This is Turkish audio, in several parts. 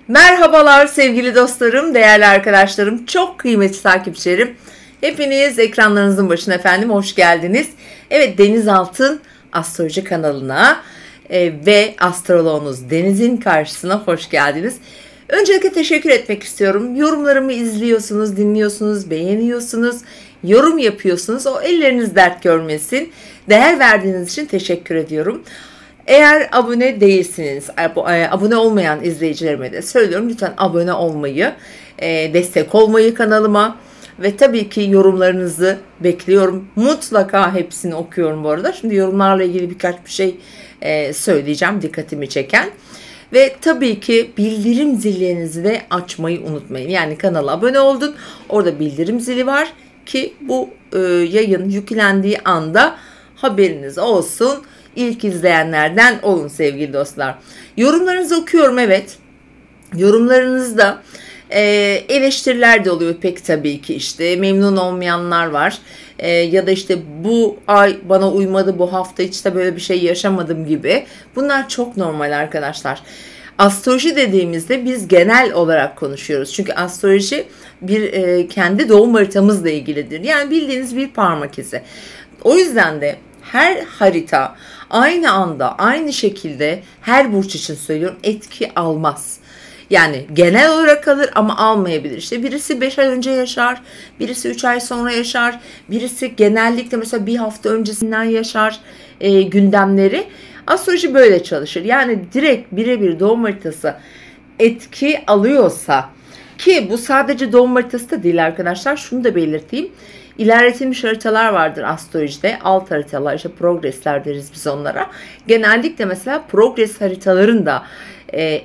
Merhabalar sevgili dostlarım, değerli arkadaşlarım, çok kıymetli takipçilerim. Hepiniz ekranlarınızın başına efendim hoş geldiniz. Evet, Denizaltın Astroloji kanalına ve astroloğunuz Deniz'in karşısına hoş geldiniz. Öncelikle teşekkür etmek istiyorum. Yorumlarımı izliyorsunuz, dinliyorsunuz, beğeniyorsunuz, yorum yapıyorsunuz. O elleriniz dert görmesin. Değer verdiğiniz için teşekkür ediyorum. Eğer abone değilsiniz, abone olmayan izleyicilerime de söylüyorum. Lütfen abone olmayı, destek olmayı kanalıma ve tabii ki yorumlarınızı bekliyorum. Mutlaka hepsini okuyorum bu arada. Şimdi yorumlarla ilgili birkaç bir şey söyleyeceğim dikkatimi çeken. Ve tabii ki bildirim zillerinizi de açmayı unutmayın. Yani kanala abone oldun, orada bildirim zili var ki bu yayın yüklendiği anda haberiniz olsun. İlk izleyenlerden olun sevgili dostlar. Yorumlarınızı okuyorum, evet. Yorumlarınızda eleştiriler de oluyor pek tabii ki, işte memnun olmayanlar var. Ya da işte bu ay bana uymadı, bu hafta hiç de böyle bir şey yaşamadım gibi. Bunlar çok normal arkadaşlar. Astroloji dediğimizde biz genel olarak konuşuyoruz. Çünkü astroloji bir kendi doğum haritamızla ilgilidir. Yani bildiğiniz bir parmak izi. O yüzden de her harita aynı anda, aynı şekilde her burç için söylüyorum etki almaz. Yani genel olarak alır ama almayabilir. İşte birisi 5 ay önce yaşar, birisi 3 ay sonra yaşar, birisi genellikle mesela bir hafta öncesinden yaşar gündemleri. Astroloji böyle çalışır. Yani direkt birebir doğum haritası etki alıyorsa, ki bu sadece doğum haritası da değil arkadaşlar, şunu da belirteyim. İlerletilmiş haritalar vardır astrolojide. Alt haritalar, işte progresler deriz biz onlara. Genellikle mesela progres haritaların da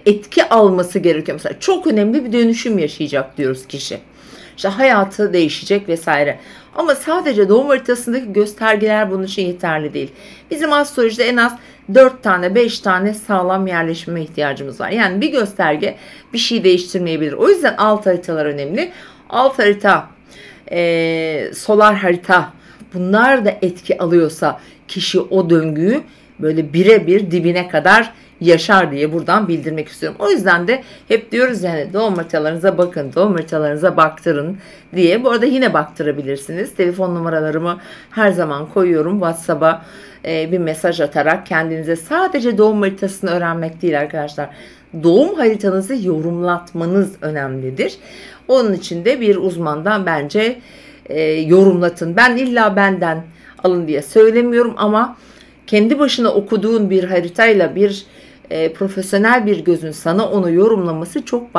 etki alması gerekiyor. Mesela çok önemli bir dönüşüm yaşayacak diyoruz kişi. İşte hayatı değişecek vesaire. Ama sadece doğum haritasındaki göstergeler bunun için yeterli değil. Bizim astrolojide en az 4 tane 5 tane sağlam yerleşime ihtiyacımız var. Yani bir gösterge bir şey değiştirmeyebilir. O yüzden alt haritalar önemli. Alt harita, solar harita, bunlar da etki alıyorsa kişi o döngüyü böyle birebir dibine kadar yaşar diye buradan bildirmek istiyorum. O yüzden de hep diyoruz yani doğum haritalarınıza bakın, doğum haritalarınıza baktırın diye. Bu arada yine baktırabilirsiniz. Telefon numaralarımı her zaman koyuyorum. WhatsApp'a bir mesaj atarak kendinize sadece doğum haritasını öğrenmek değil arkadaşlar. Doğum haritanızı yorumlatmanız önemlidir. Onun için de bir uzmandan bence yorumlatın. Ben illa benden alın diye söylemiyorum ama kendi başına okuduğun bir haritayla bir profesyonel bir gözün sana onu yorumlaması çok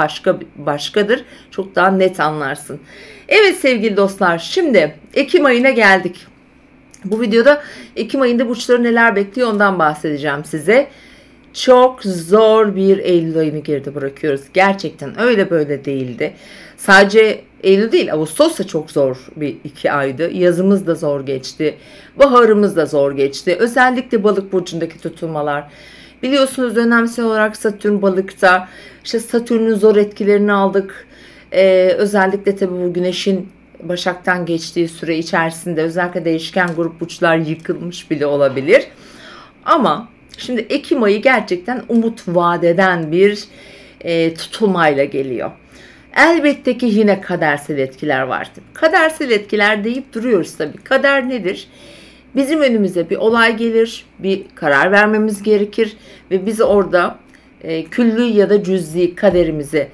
başkadır. Çok daha net anlarsın. Evet sevgili dostlar, şimdi Ekim ayına geldik. Bu videoda Ekim ayında burçları neler bekliyor ondan bahsedeceğim size. Çok zor bir Eylül ayını geride bırakıyoruz. Gerçekten öyle böyle değildi. Sadece Eylül değil, Ağustos da çok zor bir 2 aydı. Yazımız da zor geçti. Baharımız da zor geçti. Özellikle balık burcundaki tutulmalar. Biliyorsunuz dönemsel olarak Satürn balıkta. İşte Satürn'ün zor etkilerini aldık. Özellikle tabii bu Güneş'in Başak'tan geçtiği süre içerisinde özellikle değişken grup burçlar yıkılmış bile olabilir. Ama şimdi Ekim ayı gerçekten umut vadeden bir tutulmayla geliyor. Elbette ki yine kadersel etkiler vardı. Kadersel etkiler deyip duruyoruz tabii. Kader nedir? Bizim önümüze bir olay gelir, bir karar vermemiz gerekir ve biz orada küllü ya da cüz'i kaderimizi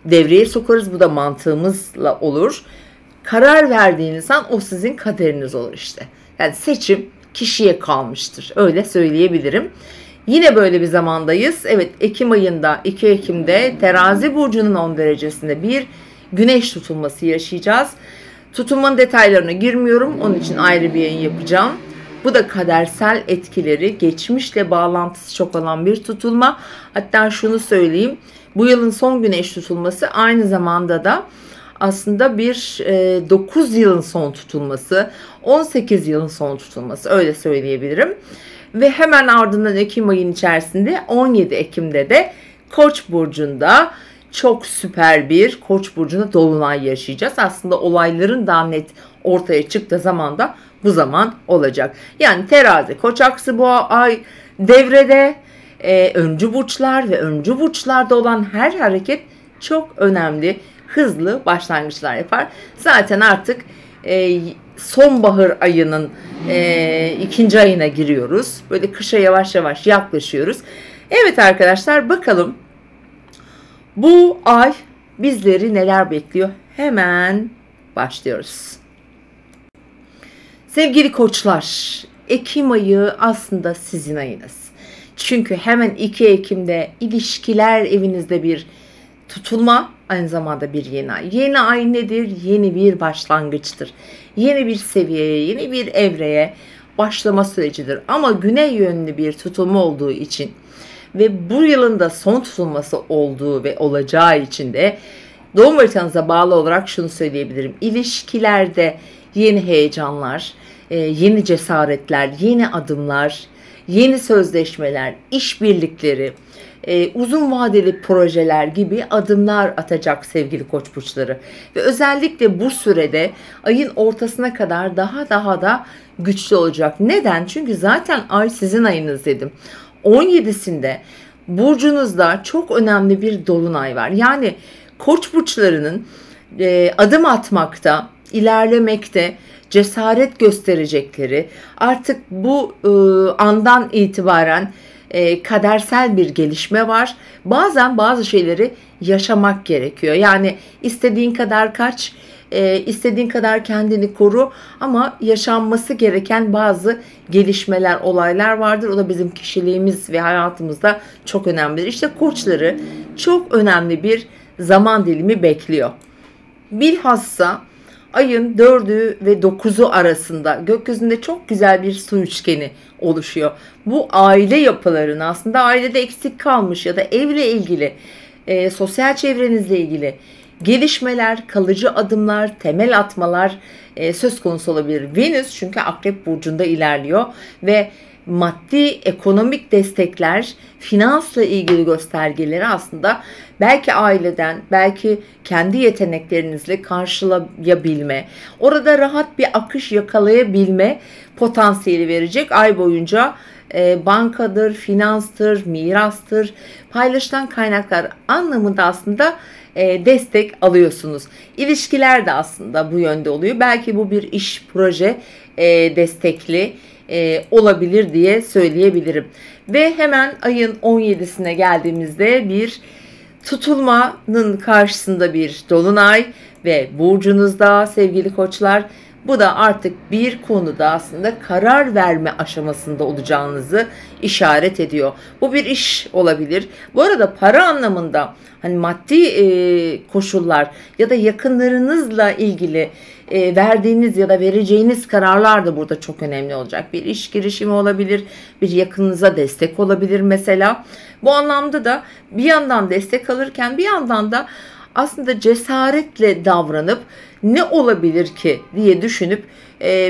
devreye sokarız. Bu da mantığımızla olur. Karar verdiğiniz an o sizin kaderiniz olur işte. Yani seçim kişiye kalmıştır. Öyle söyleyebilirim. Yine böyle bir zamandayız. Evet, Ekim ayında 2 Ekim'de Terazi burcunun 10 derecesinde bir güneş tutulması yaşayacağız. Tutulmanın detaylarına girmiyorum. Onun için ayrı bir yayın yapacağım. Bu da kadersel etkileri, geçmişle bağlantısı çok olan bir tutulma. Hatta şunu söyleyeyim. Bu yılın son güneş tutulması aynı zamanda da aslında bir 9 yılın son tutulması, 18 yılın son tutulması, öyle söyleyebilirim. Ve hemen ardından Ekim ayının içerisinde 17 Ekim'de de Koç burcunda çok süper bir Koç burcunda dolunay yaşayacağız. Aslında olayların daha net ortaya çıktığı zaman da bu zaman olacak. Yani Terazi Koç aksı bu ay devrede, öncü burçlar ve öncü burçlarda olan her hareket çok önemli, hızlı başlangıçlar yapar. Zaten artık sonbahar ayının ikinci ayına giriyoruz. Böyle kışa yavaş yavaş yaklaşıyoruz. Evet arkadaşlar, bakalım bu ay bizleri neler bekliyor? Hemen başlıyoruz. Sevgili koçlar, Ekim ayı aslında sizin ayınız. Çünkü hemen 2 Ekim'de ilişkiler evinizde bir tutulma, aynı zamanda bir yeni ay. Yeni ay nedir? Yeni bir başlangıçtır. Yeni bir seviyeye, yeni bir evreye başlama sürecidir. Ama güney yönlü bir tutulma olduğu için ve bu yılın da son tutulması olduğu ve olacağı için de doğum haritanıza bağlı olarak şunu söyleyebilirim. İlişkilerde yeni heyecanlar, yeni cesaretler, yeni adımlar, yeni sözleşmeler, işbirlikleri, uzun vadeli projeler gibi adımlar atacak sevgili koç burçları. Ve özellikle bu sürede ayın ortasına kadar daha da güçlü olacak. Neden? Çünkü zaten ay sizin ayınız dedim. 17'sinde burcunuzda çok önemli bir dolunay var. Yani koç burçlarının adım atmakta, ilerlemekte cesaret gösterecekleri, artık bu andan itibaren kadersel bir gelişme var. Bazen bazı şeyleri yaşamak gerekiyor. Yani istediğin kadar kaç, istediğin kadar kendini koru ama yaşanması gereken bazı gelişmeler, olaylar vardır. O da bizim kişiliğimiz ve hayatımızda çok önemlidir. İşte koçları çok önemli bir zaman dilimi bekliyor. Bilhassa ayın 4'ü ve 9'u arasında gökyüzünde çok güzel bir su üçgeni oluşuyor. Bu aile yapılarını, aslında ailede eksik kalmış ya da evle ilgili, sosyal çevrenizle ilgili gelişmeler, kalıcı adımlar, temel atmalar söz konusu olabilir. Venüs çünkü Akrep Burcu'nda ilerliyor ve maddi, ekonomik destekler, finansla ilgili göstergeleri aslında belki aileden, belki kendi yeteneklerinizle karşılayabilme, orada rahat bir akış yakalayabilme potansiyeli verecek. Ay boyunca bankadır, finanstır, mirastır, paylaşılan kaynaklar anlamında aslında destek alıyorsunuz. İlişkiler de aslında bu yönde oluyor. Belki bu bir iş, proje destekli olabilir diye söyleyebilirim. Ve hemen ayın 17'sine geldiğimizde bir tutulmanın karşısında bir dolunay ve burcunuzda sevgili koçlar, bu da artık bir konuda aslında karar verme aşamasında olacağınızı işaret ediyor. Bu bir iş olabilir. Bu arada para anlamında hani maddi koşullar ya da yakınlarınızla ilgili verdiğiniz ya da vereceğiniz kararlar da burada çok önemli olacak. Bir iş girişimi olabilir, bir yakınınıza destek olabilir mesela. Bu anlamda da bir yandan destek alırken bir yandan da aslında cesaretle davranıp ne olabilir ki diye düşünüp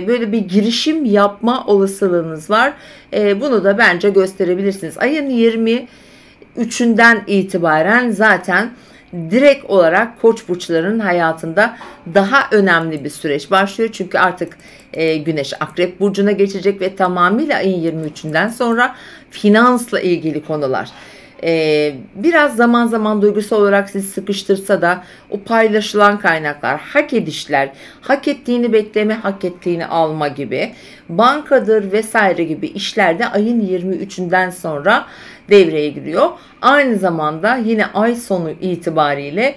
böyle bir girişim yapma olasılığınız var. Bunu da bence gösterebilirsiniz. Ayın 23'ünden itibaren zaten direkt olarak koç burçlarının hayatında daha önemli bir süreç başlıyor. Çünkü artık Güneş Akrep Burcu'na geçecek ve tamamıyla ayın 23'ünden sonra finansla ilgili konular. Biraz zaman zaman duygusal olarak sizi sıkıştırsa da o paylaşılan kaynaklar, hak edişler, hak ettiğini bekleme, hak ettiğini alma gibi, bankadır vesaire gibi işlerde ayın 23'ünden sonra devreye giriyor. Aynı zamanda yine ay sonu itibariyle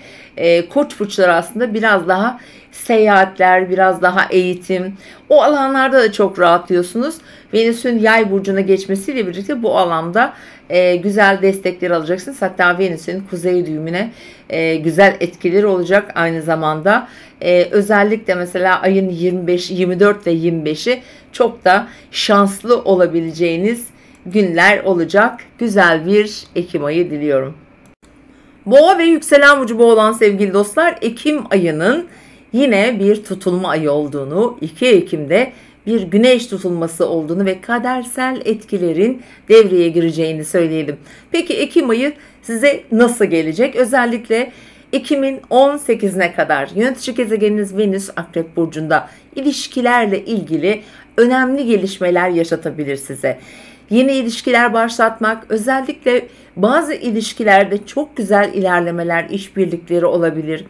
koç burçları aslında biraz daha seyahatler, biraz daha eğitim, o alanlarda da çok rahatlıyorsunuz. Venüs'ün yay burcuna geçmesiyle birlikte bu alanda güzel destekler alacaksınız. Hatta Venüs'ün kuzey düğümüne güzel etkileri olacak aynı zamanda. Özellikle mesela ayın 25, 24 ve 25'i çok da şanslı olabileceğiniz günler olacak. Güzel bir Ekim ayı diliyorum. Boğa ve yükselen burcu boğa olan sevgili dostlar, Ekim ayının yine bir tutulma ayı olduğunu, 2 Ekim'de bir güneş tutulması olduğunu ve kadersel etkilerin devreye gireceğini söyleyelim. Peki Ekim ayı size nasıl gelecek? Özellikle Ekim'in 18'ine kadar yönetici gezegeniniz Venüs Akrep Burcu'nda ilişkilerle ilgili önemli gelişmeler yaşatabilir size. yeni ilişkiler başlatmak, özellikle bazı ilişkilerde çok güzel ilerlemeler, işbirlikleri olabilir.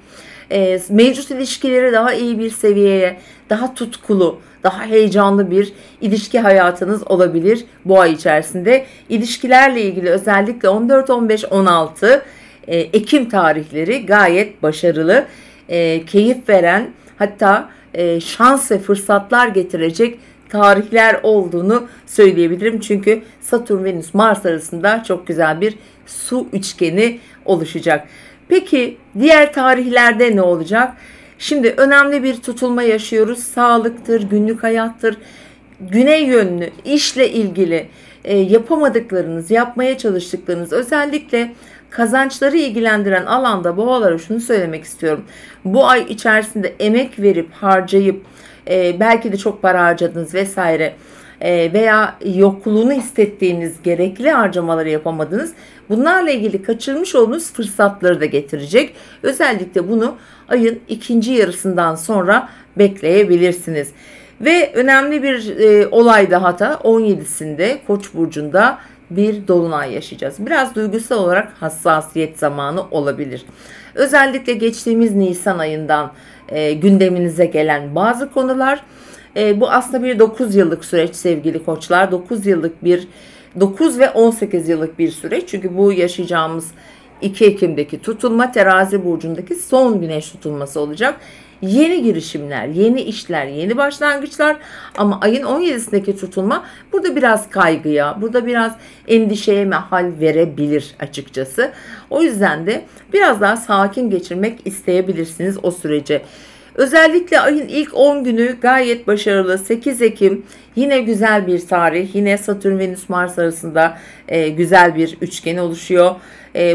Mevcut ilişkileri daha iyi bir seviyeye, daha tutkulu, daha heyecanlı bir ilişki hayatınız olabilir bu ay içerisinde. İlişkilerle ilgili özellikle 14, 15, 16 Ekim tarihleri gayet başarılı, keyif veren, hatta şans ve fırsatlar getirecek tarihler olduğunu söyleyebilirim. Çünkü Satürn, Venüs, Mars arasında çok güzel bir su üçgeni oluşacak. Peki diğer tarihlerde ne olacak? Şimdi önemli bir tutulma yaşıyoruz. Sağlıktır, günlük hayattır, güney yönlü, işle ilgili yapamadıklarınız, yapmaya çalıştıklarınız, özellikle kazançları ilgilendiren alanda boğalara şunu söylemek istiyorum. Bu ay içerisinde emek verip harcayıp belki de çok para harcadınız vesaire, veya yokluğunu hissettiğiniz gerekli harcamaları yapamadınız. Bunlarla ilgili kaçırmış olduğunuz fırsatları da getirecek. Özellikle bunu ayın ikinci yarısından sonra bekleyebilirsiniz. Ve önemli bir olay daha da 17'sinde Koç burcunda bir dolunay yaşayacağız. Biraz duygusal olarak hassasiyet zamanı olabilir. Özellikle geçtiğimiz Nisan ayından gündeminize gelen bazı konular, bu aslında bir 9 yıllık süreç sevgili koçlar. 9 ve 18 yıllık bir süreç. Çünkü bu yaşayacağımız 2 Ekim'deki tutulma Terazi burcundaki son güneş tutulması olacak. Yeni girişimler, yeni işler, yeni başlangıçlar, ama ayın 17'sindeki tutulma burada biraz kaygıya, burada biraz endişeye mahal verebilir açıkçası. O yüzden de biraz daha sakin geçirmek isteyebilirsiniz o süreci. Özellikle ayın ilk 10 günü gayet başarılı. 8 Ekim yine güzel bir tarih. Yine Satürn, Venüs, Mars arasında güzel bir üçgen oluşuyor.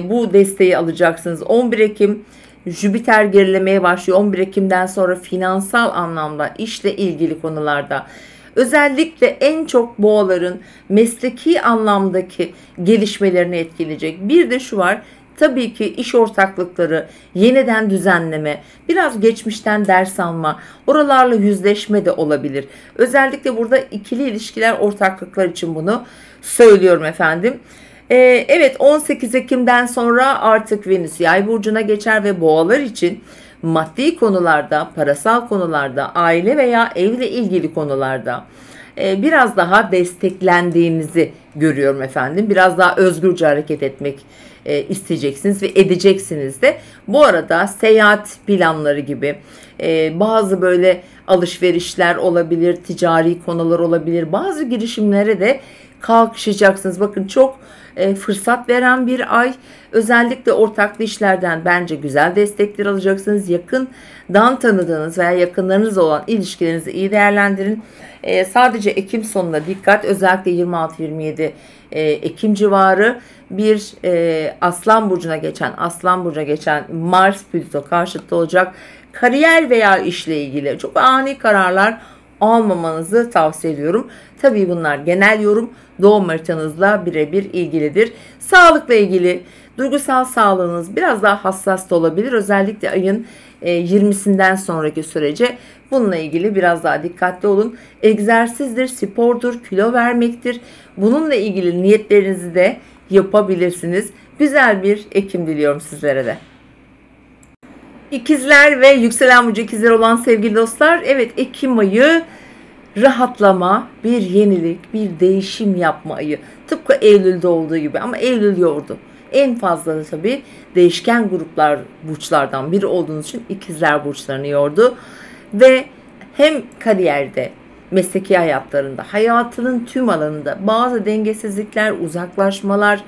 Bu desteği alacaksınız. 11 Ekim Jüpiter gerilemeye başlıyor. 11 Ekim'den sonra finansal anlamda, işle ilgili konularda, özellikle en çok boğaların mesleki anlamdaki gelişmelerini etkileyecek. Bir de şu var. Tabii ki iş ortaklıkları, yeniden düzenleme, biraz geçmişten ders alma, oralarla yüzleşme de olabilir. Özellikle burada ikili ilişkiler, ortaklıklar için bunu söylüyorum efendim. Evet, 18 Ekim'den sonra artık Venüs Yay burcuna geçer ve boğalar için maddi konularda, parasal konularda, aile veya evle ilgili konularda biraz daha desteklendiğinizi görüyorum efendim. Biraz daha özgürce hareket etmek isteyeceksiniz ve edeceksiniz de. Bu arada seyahat planları gibi bazı böyle alışverişler olabilir, ticari konular olabilir. Bazı girişimlere de kalkışacaksınız. Bakın, çok fırsat veren bir ay. Özellikle ortaklı işlerden bence güzel destekler alacaksınız. Yakından tanıdığınız veya yakınlarınız olan ilişkilerinizi iyi değerlendirin. Sadece Ekim sonuna dikkat. Özellikle 26-27 Ekim civarı bir Aslan burcuna geçen Mars Plüto karşıtı olacak. Kariyer veya işle ilgili çok ani kararlar almamanızı tavsiye ediyorum. Tabii bunlar genel yorum, doğum haritanızla birebir ilgilidir. Sağlıkla ilgili, duygusal sağlığınız biraz daha hassas da olabilir. Özellikle ayın 20'sinden sonraki sürece bununla ilgili biraz daha dikkatli olun. Egzersizdir, spordur, kilo vermektir. Bununla ilgili niyetlerinizi de yapabilirsiniz. Güzel bir Ekim diliyorum sizlere de. İkizler ve yükselen burcu ikizler olan sevgili dostlar, evet, Ekim ayı rahatlama, bir yenilik, bir değişim yapma ayı. Tıpkı Eylül'de olduğu gibi, ama Eylül yordu. En fazla da tabii değişken burçlardan biri olduğunuz için ikizler burçlarını yordu. Ve hem kariyerde, mesleki hayatlarında, hayatının tüm alanında bazı dengesizlikler, uzaklaşmalar,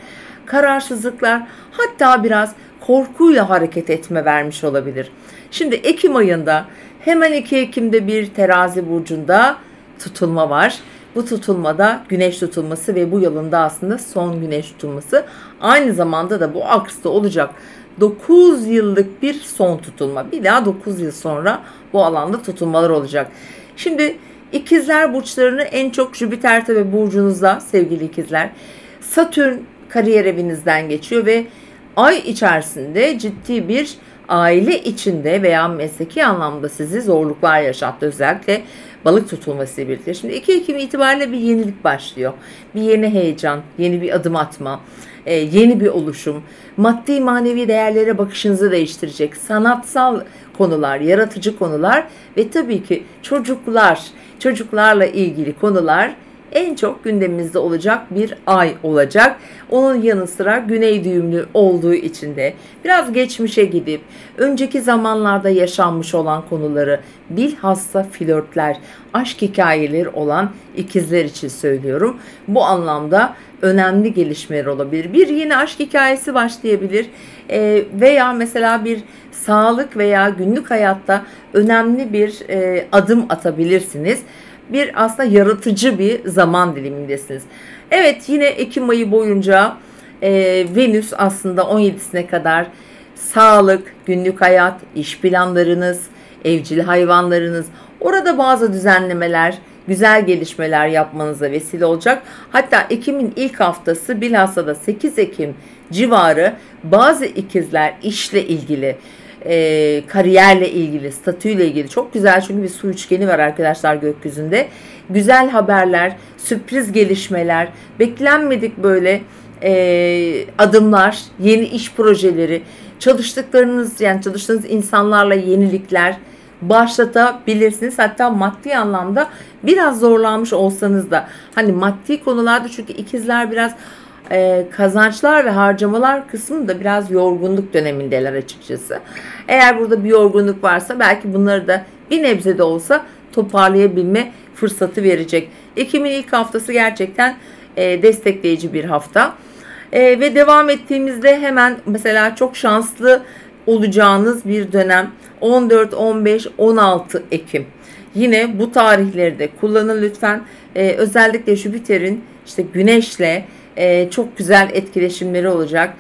kararsızlıklar, hatta biraz korkuyla hareket etme vermiş olabilir. Şimdi Ekim ayında hemen 2 Ekim'de bir Terazi burcunda tutulma var. Bu tutulmada güneş tutulması ve bu yılında aslında son güneş tutulması. Aynı zamanda da bu aksta olacak 9 yıllık bir son tutulma. Bir daha 9 yıl sonra bu alanda tutulmalar olacak. Şimdi ikizler burçlarını en çok Jüpiter tabi burcunuzda sevgili ikizler. Satürn kariyer evinizden geçiyor ve ay içerisinde ciddi bir aile içinde veya mesleki anlamda sizi zorluklar yaşattı. Özellikle balık tutulması birlikte. Şimdi 2 Ekim itibariyle bir yenilik başlıyor. Bir yeni heyecan, yeni bir adım atma, yeni bir oluşum. Maddi manevi değerlere bakışınızı değiştirecek. Sanatsal konular, yaratıcı konular ve tabii ki çocuklarla ilgili konular en çok gündemimizde olacak bir ay olacak. Onun yanı sıra güney düğümlü olduğu için de biraz geçmişe gidip önceki zamanlarda yaşanmış olan konuları, bilhassa flörtler, aşk hikayeleri olan ikizler için söylüyorum. Bu anlamda önemli gelişmeler olabilir. Bir yeni aşk hikayesi başlayabilir veya mesela bir sağlık veya günlük hayatta önemli bir adım atabilirsiniz. Bir aslında yaratıcı bir zaman dilimindesiniz. Evet, yine Ekim ayı boyunca Venüs aslında 17'sine kadar sağlık, günlük hayat, iş planlarınız, evcil hayvanlarınız, orada bazı düzenlemeler, güzel gelişmeler yapmanıza vesile olacak. Hatta Ekim'in ilk haftası, bilhassa da 8 Ekim civarı bazı ikizler işle ilgili, kariyerle ilgili, statüyle ilgili çok güzel, çünkü bir su üçgeni var arkadaşlar gökyüzünde. Güzel haberler, sürpriz gelişmeler, beklenmedik böyle adımlar, yeni iş projeleri, çalıştığınız insanlarla yenilikler başlatabilirsiniz. Hatta maddi anlamda biraz zorlanmış olsanız da, hani maddi konularda, çünkü ikizler biraz kazançlar ve harcamalar kısmında biraz yorgunluk dönemindeler açıkçası. Eğer burada bir yorgunluk varsa belki bunları da bir nebze de olsa toparlayabilme fırsatı verecek. Ekim'in ilk haftası gerçekten destekleyici bir hafta. Ve devam ettiğimizde hemen mesela çok şanslı olacağınız bir dönem 14, 15, 16 Ekim. Yine bu tarihleri de kullanın lütfen. Özellikle Jüpiter'in işte Güneş'le çok güzel etkileşimleri olacak.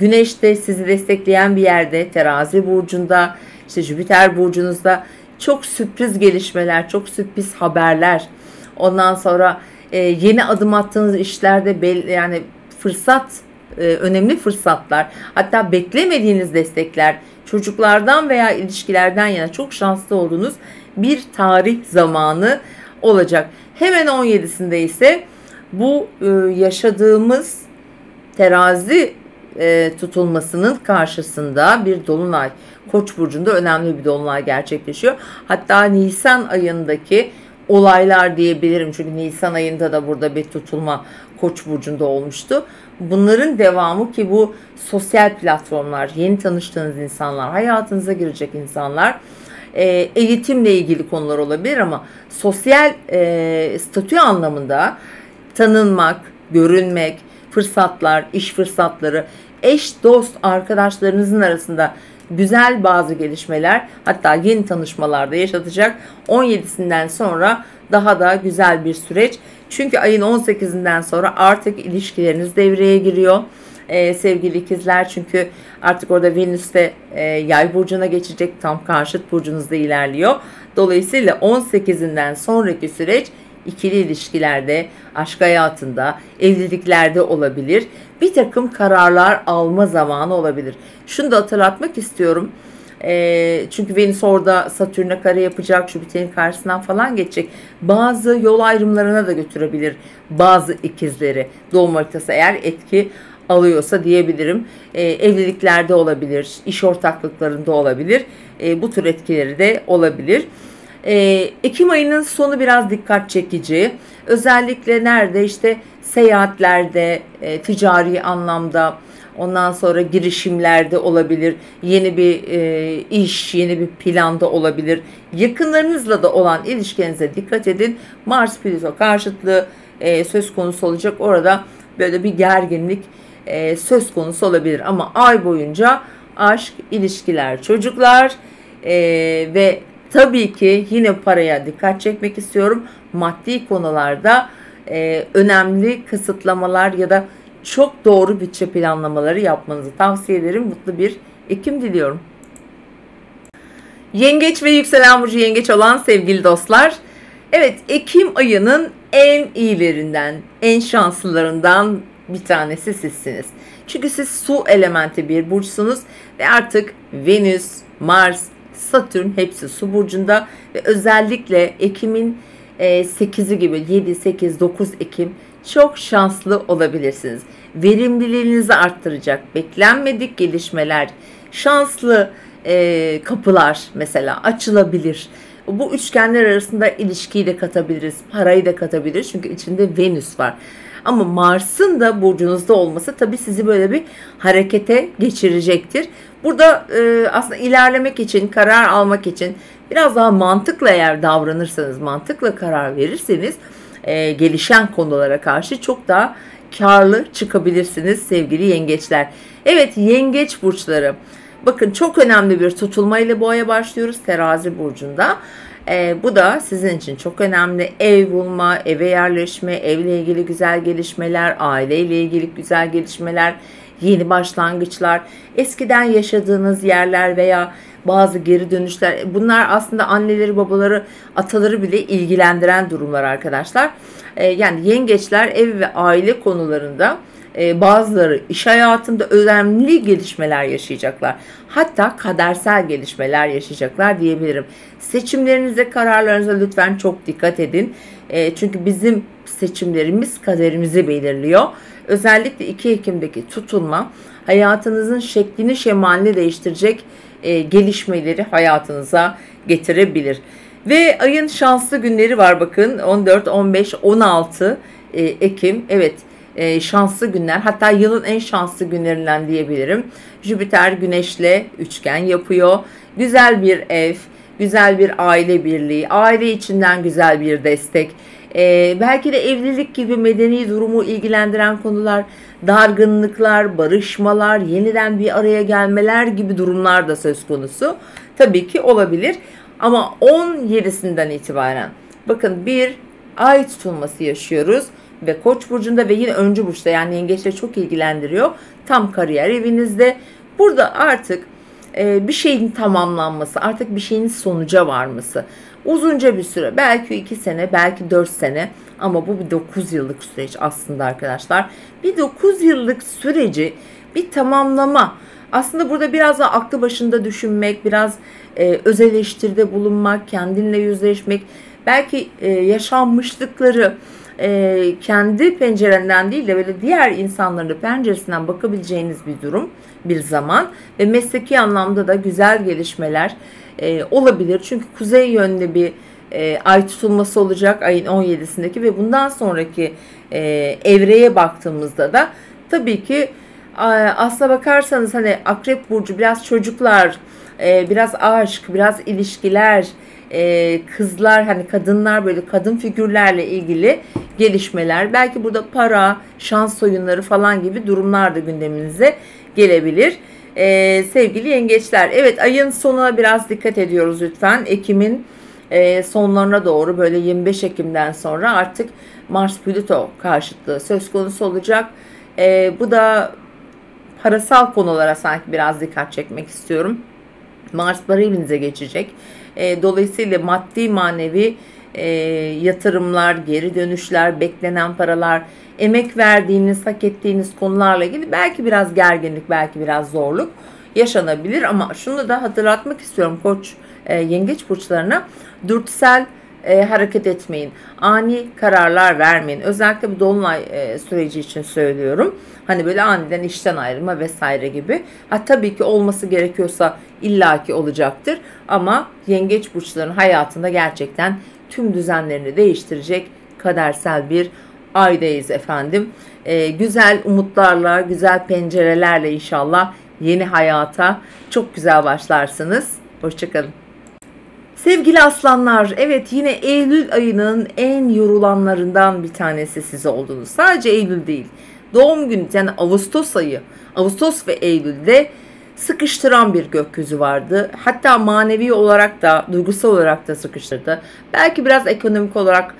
Güneş de sizi destekleyen bir yerde, Terazi burcunda, işte Jüpiter burcunuzda çok sürpriz gelişmeler, çok sürpriz haberler. Ondan sonra yeni adım attığınız işlerde yani önemli fırsatlar, hatta beklemediğiniz destekler, çocuklardan veya ilişkilerden yana çok şanslı olduğunuz bir tarih zamanı olacak. Hemen 17'sinde ise bu yaşadığımız terazi tutulmasının karşısında bir dolunay, Koç burcunda önemli bir dolunay gerçekleşiyor. Hatta Nisan ayındaki olaylar diyebilirim, çünkü Nisan ayında da burada bir tutulma Koç burcunda olmuştu. Bunların devamı, ki bu sosyal platformlar, yeni tanıştığınız insanlar, hayatınıza girecek insanlar, eğitimle ilgili konular olabilir, ama sosyal statü anlamında tanınmak, görünmek, fırsatlar, iş fırsatları, eş, dost, arkadaşlarınızın arasında güzel bazı gelişmeler, hatta yeni tanışmalar da yaşatacak. 17'sinden sonra daha da güzel bir süreç. Çünkü ayın 18'inden sonra artık ilişkileriniz devreye giriyor. Sevgili ikizler, çünkü artık orada Venüs de Yay burcuna geçecek, tam karşıt burcunuzda ilerliyor. Dolayısıyla 18'inden sonraki süreç ikili ilişkilerde, aşk hayatında, evliliklerde olabilir. Bir takım kararlar alma zamanı olabilir. Şunu da hatırlatmak istiyorum. Çünkü Venüs orada Satürn'e kare yapacak, Jüpiter'in karşısından falan geçecek. Bazı yol ayrımlarına da götürebilir bazı ikizleri. Doğum haritası eğer etki alıyorsa diyebilirim. Evliliklerde olabilir, iş ortaklıklarında olabilir. Bu tür etkileri de olabilir. Ekim ayının sonu biraz dikkat çekici. Özellikle nerede? İşte seyahatlerde, ticari anlamda, ondan sonra girişimlerde olabilir. Yeni bir iş, yeni bir planda olabilir. Yakınlarınızla da olan ilişkinize dikkat edin. Mars-Plüto karşıtlığı söz konusu olacak. Orada böyle bir gerginlik söz konusu olabilir. Ama ay boyunca aşk, ilişkiler, çocuklar ve tabii ki yine paraya dikkat çekmek istiyorum. Maddi konularda önemli kısıtlamalar ya da çok doğru bütçe planlamaları yapmanızı tavsiye ederim. Mutlu bir Ekim diliyorum. Yengeç ve yükselen burcu yengeç olan sevgili dostlar. Evet, Ekim ayının en iyilerinden, en şanslılarından bir tanesi sizsiniz. Çünkü siz su elementi bir burçsunuz ve artık Venüs, Mars, Satürn hepsi su burcunda ve özellikle Ekim'in 8'i gibi 7, 8, 9 Ekim çok şanslı olabilirsiniz. Verimliliğinizi arttıracak beklenmedik gelişmeler, şanslı kapılar mesela açılabilir. Bu üçgenler arasında ilişkiyi de katabiliriz, parayı da katabiliriz çünkü içinde Venüs var. Ama Mars'ın da burcunuzda olması tabii sizi böyle bir harekete geçirecektir. Burada aslında ilerlemek için, karar almak için biraz daha mantıkla eğer davranırsanız, mantıkla karar verirseniz gelişen konulara karşı çok daha karlı çıkabilirsiniz sevgili yengeçler. Evet, yengeç burçları. Bakın, çok önemli bir tutulma ile bu aya başlıyoruz Terazi burcunda. Bu da sizin için çok önemli. Ev bulma, eve yerleşme, evle ilgili güzel gelişmeler, aileyle ilgili güzel gelişmeler, yeni başlangıçlar, eskiden yaşadığınız yerler veya bazı geri dönüşler. Bunlar aslında anneleri, babaları, ataları bile ilgilendiren durumlar arkadaşlar. Yani yengeçler ev ve aile konularında bazıları iş hayatında önemli gelişmeler yaşayacaklar. Hatta kadersel gelişmeler yaşayacaklar diyebilirim. Seçimlerinize, kararlarınıza lütfen çok dikkat edin. Çünkü bizim seçimlerimiz kaderimizi belirliyor. Özellikle 2 Ekim'deki tutulma hayatınızın şeklini, şemalini değiştirecek gelişmeleri hayatınıza getirebilir. Ve ayın şanslı günleri var bakın, 14, 15, 16 Ekim. Evet, şanslı günler, hatta yılın en şanslı günlerinden diyebilirim. Jüpiter Güneş'le üçgen yapıyor. Güzel bir ev, güzel bir aile birliği, aile içinden güzel bir destek. Belki de evlilik gibi medeni durumu ilgilendiren konular, dargınlıklar, barışmalar, yeniden bir araya gelmeler gibi durumlar da söz konusu. Tabii ki olabilir. Ama 17'sinden itibaren bakın bir ay tutulması yaşıyoruz. Ve Koç burcunda ve yine öncü burçta, yani yengeçle çok ilgilendiriyor. Tam kariyer evinizde. Burada artık bir şeyin tamamlanması, artık bir şeyin sonuca varması. Uzunca bir süre, belki 2 sene, belki 4 sene, ama bu bir 9 yıllık süreç aslında arkadaşlar. Bir 9 yıllık süreci bir tamamlama. Aslında burada biraz da aklı başında düşünmek, biraz öz eleştiride bulunmak, kendinle yüzleşmek, belki yaşanmışlıkları kendi pencerenden değil de böyle diğer insanların penceresinden bakabileceğiniz bir durum, bir zaman ve mesleki anlamda da güzel gelişmeler olabilir. Çünkü kuzey yönlü bir ay tutulması olacak ayın 17'sindeki ve bundan sonraki evreye baktığımızda da tabii ki aslına bakarsanız hani Akrep burcu biraz çocuklar, biraz aşk, biraz ilişkiler, kızlar, hani kadınlar, böyle kadın figürlerle ilgili gelişmeler, belki burada para, şans oyunları falan gibi durumlar da gündeminize gelebilir. Sevgili yengeçler, evet, ayın sonuna biraz dikkat ediyoruz lütfen. Ekim'in sonlarına doğru, böyle 25 Ekim'den sonra artık Mars-Plüto karşıtlığı söz konusu olacak. Bu da parasal konulara sanki biraz dikkat çekmek istiyorum. Mars para evinize geçecek. Dolayısıyla maddi manevi yatırımlar, geri dönüşler, beklenen paralar, emek verdiğiniz, hak ettiğiniz konularla ilgili belki biraz gerginlik, belki biraz zorluk yaşanabilir. Ama şunu da hatırlatmak istiyorum Koç, yengeç burçlarına, dürtüsel hareket etmeyin. Ani kararlar vermeyin. Özellikle bu dolunay süreci için söylüyorum. Hani böyle aniden işten ayrılma vesaire gibi. Tabii ki olması gerekiyorsa illaki olacaktır. Ama yengeç burçlarının hayatında gerçekten tüm düzenlerini değiştirecek kadersel bir aydayız efendim. Güzel umutlarla, güzel pencerelerle inşallah yeni hayata çok güzel başlarsınız. Hoşçakalın. Sevgili aslanlar, evet, yine Eylül ayının en yorulanlarından bir tanesi siz oldunuz. Sadece Eylül değil, doğum günü, yani Ağustos ayı, Ağustos ve Eylül'de sıkıştıran bir gökyüzü vardı. Hatta manevi olarak da, duygusal olarak da sıkıştırdı. Belki biraz ekonomik olarak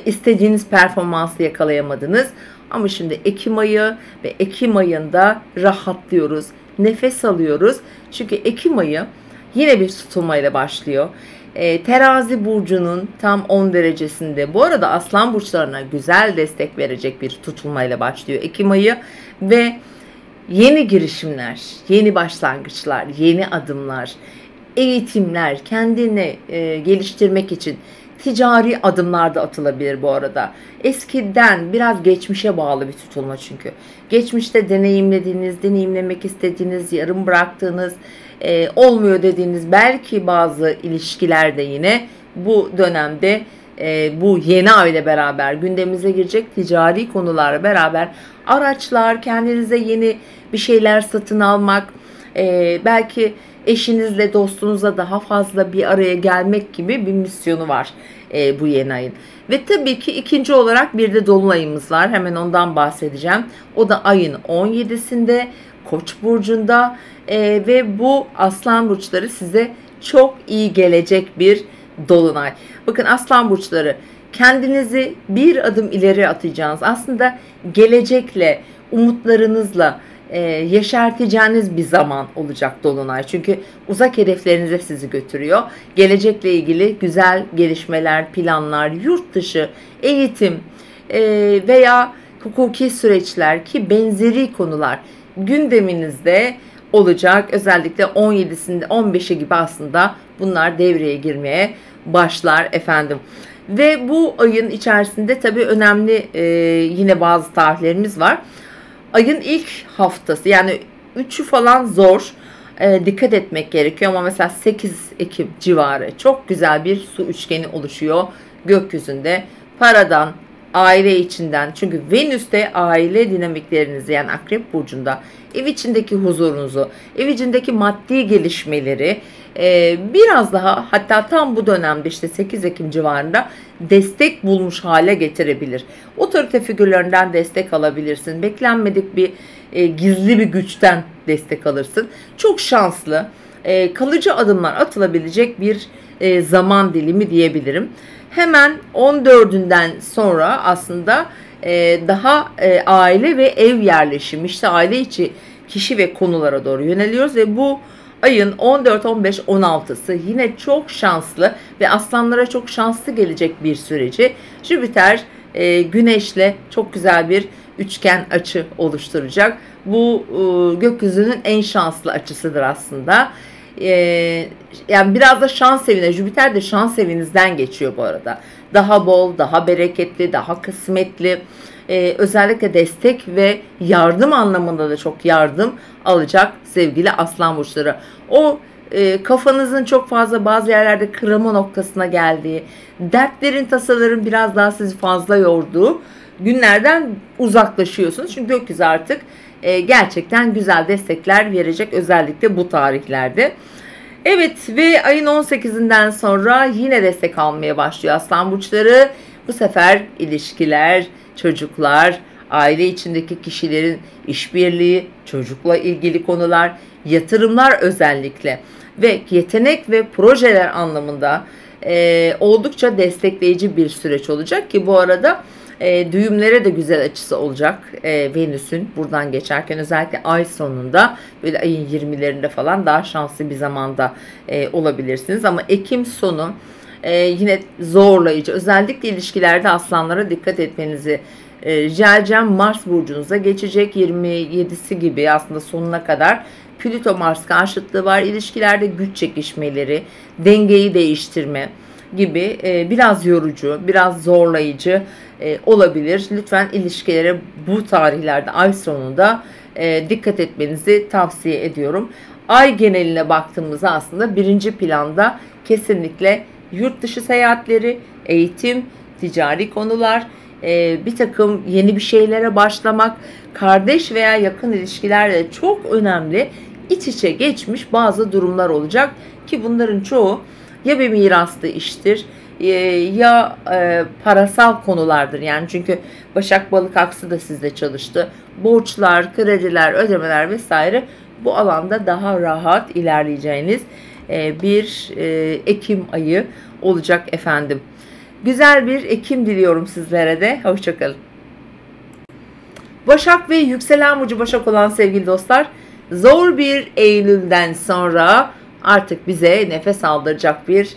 istediğiniz performansı yakalayamadınız. Ama şimdi Ekim ayı ve Ekim ayında rahatlıyoruz, nefes alıyoruz. Çünkü Ekim ayı yine bir tutulmayla başlıyor. Terazi burcunun tam 10 derecesinde. Bu arada aslan burçlarına güzel destek verecek bir tutulmayla başlıyor Ekim ayı ve Yeni girişimler, yeni başlangıçlar, yeni adımlar, eğitimler, kendini geliştirmek için ticari adımlar da atılabilir bu arada. Eskiden biraz geçmişe bağlı bir tutulma çünkü. Geçmişte deneyimlediğiniz, deneyimlemek istediğiniz, yarım bıraktığınız, olmuyor dediğiniz belki bazı ilişkiler de yine bu dönemde bu yeni ay ile beraber gündemimize girecek, ticari konularla beraber araçlar, kendinize yeni bir şeyler satın almak, belki eşinizle, dostunuzla daha fazla bir araya gelmek gibi bir misyonu var bu yeni ayın. Ve tabii ki ikinci olarak bir de dolunayımız var. Hemen ondan bahsedeceğim. O da ayın 17'sinde Koç burcunda ve bu aslan burçları size çok iyi gelecek bir dolunay. Bakın aslan burçları, kendinizi bir adım ileri atacağınız, aslında gelecekle, umutlarınızla yeşerteceğiniz bir zaman olacak dolunay. Çünkü uzak hedeflerinize sizi götürüyor. Gelecekle ilgili güzel gelişmeler, planlar, yurt dışı, eğitim veya hukuki süreçler ki benzeri konular gündeminizde olacak. Özellikle 17'sinde 15'i gibi aslında bunlar devreye girmeye başlar efendim. Ve bu ayın içerisinde tabii önemli yine bazı tarihlerimiz var. Ayın ilk haftası, yani 3'ü falan zor, dikkat etmek gerekiyor ama mesela 8 Ekim civarı çok güzel bir su üçgeni oluşuyor gökyüzünde. Paradan, aile içinden, çünkü Venüs de aile dinamiklerinizi, yani Akrep burcunda ev içindeki huzurunuzu, ev içindeki maddi gelişmeleri biraz daha, hatta tam bu dönemde işte 8 Ekim civarında destek bulmuş hale getirebilir. Otorite figürlerinden destek alabilirsin. Beklenmedik bir gizli bir güçten destek alırsın. Çok şanslı, kalıcı adımlar atılabilecek bir zaman dilimi diyebilirim. Hemen 14'ünden sonra aslında daha aile ve ev yerleşimi, işte aile içi kişi ve konulara doğru yöneliyoruz ve bu ayın 14, 15, 16'sı yine çok şanslı ve aslanlara çok şanslı gelecek bir süreci. Jüpiter Güneş'le çok güzel bir üçgen açı oluşturacak. Bu gökyüzünün en şanslı açısıdır aslında. Yani biraz da şans evine, Jüpiter de şans evinizden geçiyor bu arada. Daha bol, daha bereketli, daha kısmetli, özellikle destek ve yardım anlamında da çok yardım alacak sevgili aslan burçları. O kafanızın çok fazla bazı yerlerde kırılma noktasına geldiği, dertlerin, tasaların biraz daha sizi fazla yorduğu günlerden uzaklaşıyorsunuz. Çünkü gökyüzü artık gerçekten güzel destekler verecek, özellikle bu tarihlerde. Evet, ve ayın 18'inden sonra yine destek almaya başlıyor aslan burçları. Bu sefer ilişkiler, çocuklar, aile içindeki kişilerin işbirliği, çocukla ilgili konular, yatırımlar özellikle ve yetenek ve projeler anlamında oldukça destekleyici bir süreç olacak ki bu arada düğümlere de güzel açısı olacak Venüs'ün buradan geçerken, özellikle ay sonunda, böyle ayın 20'lerinde falan daha şanslı bir zamanda olabilirsiniz. Ama Ekim sonu yine zorlayıcı, özellikle ilişkilerde aslanlara dikkat etmenizi rica edeceğim. Mars burcunuza geçecek 27'si gibi, aslında sonuna kadar Plüto Mars karşıtlığı var. İlişkilerde güç çekişmeleri, dengeyi değiştirme gibi biraz yorucu, biraz zorlayıcı olabilir. Lütfen ilişkilere bu tarihlerde, ay sonunda dikkat etmenizi tavsiye ediyorum. Ay geneline baktığımızda aslında birinci planda kesinlikle yurt dışı seyahatleri, eğitim, ticari konular, bir takım yeni bir şeylere başlamak, kardeş veya yakın ilişkilerle çok önemli iç içe geçmiş bazı durumlar olacak ki bunların çoğu ya bir miraslı iştir ya parasal konulardır. Yani çünkü Başak Balık aksı da sizde çalıştı. Borçlar, krediler, ödemeler vesaire, bu alanda daha rahat ilerleyeceğiniz bir Ekim ayı olacak efendim. Güzel bir Ekim diliyorum sizlere de. Hoşçakalın. Başak ve yükselen burcu Başak olan sevgili dostlar, zor bir Eylül'den sonra artık bize nefes aldıracak bir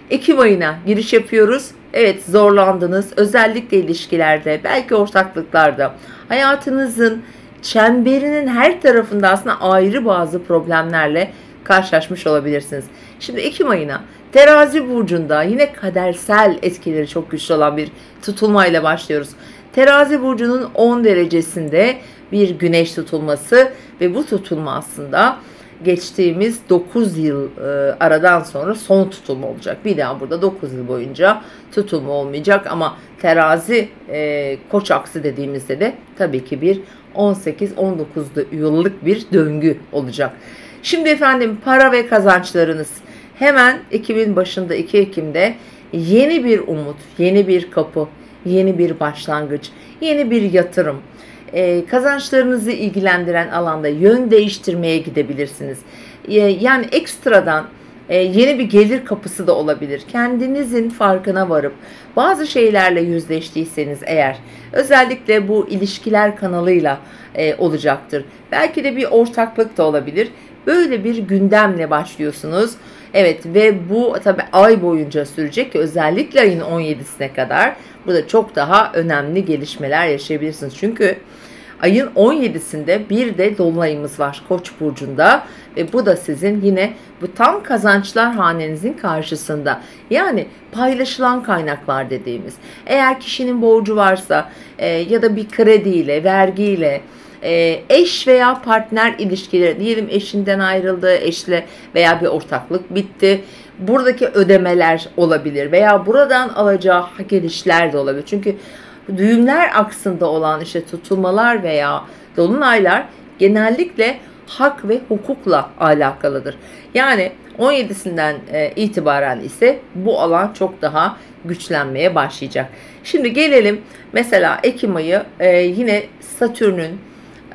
Ekim ayına giriş yapıyoruz. Evet, zorlandınız. Özellikle ilişkilerde, belki ortaklıklarda, hayatınızın çemberinin her tarafında aslında ayrı bazı problemlerle karşılaşmış olabilirsiniz. Şimdi Ekim ayına Terazi burcunda yine kadersel etkileri çok güçlü olan bir tutulmayla başlıyoruz. Terazi burcunun 10 derecesinde bir güneş tutulması ve bu tutulma aslında geçtiğimiz 9 yıl aradan sonra son tutulma olacak. Bir daha burada 9 yıl boyunca tutulma olmayacak ama terazi koç aksı dediğimizde de tabii ki bir 18-19 yıllık bir döngü olacak. Şimdi efendim, para ve kazançlarınız hemen Ekim'in başında, 2 Ekim'de yeni bir umut, yeni bir kapı, yeni bir başlangıç, yeni bir yatırım, kazançlarınızı ilgilendiren alanda yön değiştirmeye gidebilirsiniz. Yani ekstradan yeni bir gelir kapısı da olabilir. Kendinizin farkına varıp bazı şeylerle yüzleştiyseniz eğer, özellikle bu ilişkiler kanalıyla olacaktır. Belki de bir ortaklık da olabilir. Böyle bir gündemle başlıyorsunuz. Evet, ve bu tabii ay boyunca sürecek ki özellikle ayın 17'sine kadar burada çok daha önemli gelişmeler yaşayabilirsiniz. Çünkü ayın 17'sinde bir de dolunayımız var Koç burcunda ve bu da sizin yine bu tam kazançlar hanenizin karşısında. Yani paylaşılan kaynaklar dediğimiz. Eğer kişinin borcu varsa ya da bir krediyle, vergiyle, eş veya partner ilişkileri, diyelim eşinden ayrıldı, eşle veya bir ortaklık bitti. Buradaki ödemeler olabilir veya buradan alacağı hak edişler de olabilir. Çünkü düğümler aksında olan işte tutulmalar veya dolunaylar genellikle hak ve hukukla alakalıdır. Yani 17'sinden itibaren ise bu alan çok daha güçlenmeye başlayacak. Şimdi gelelim mesela Ekim ayı yine Satürn'ün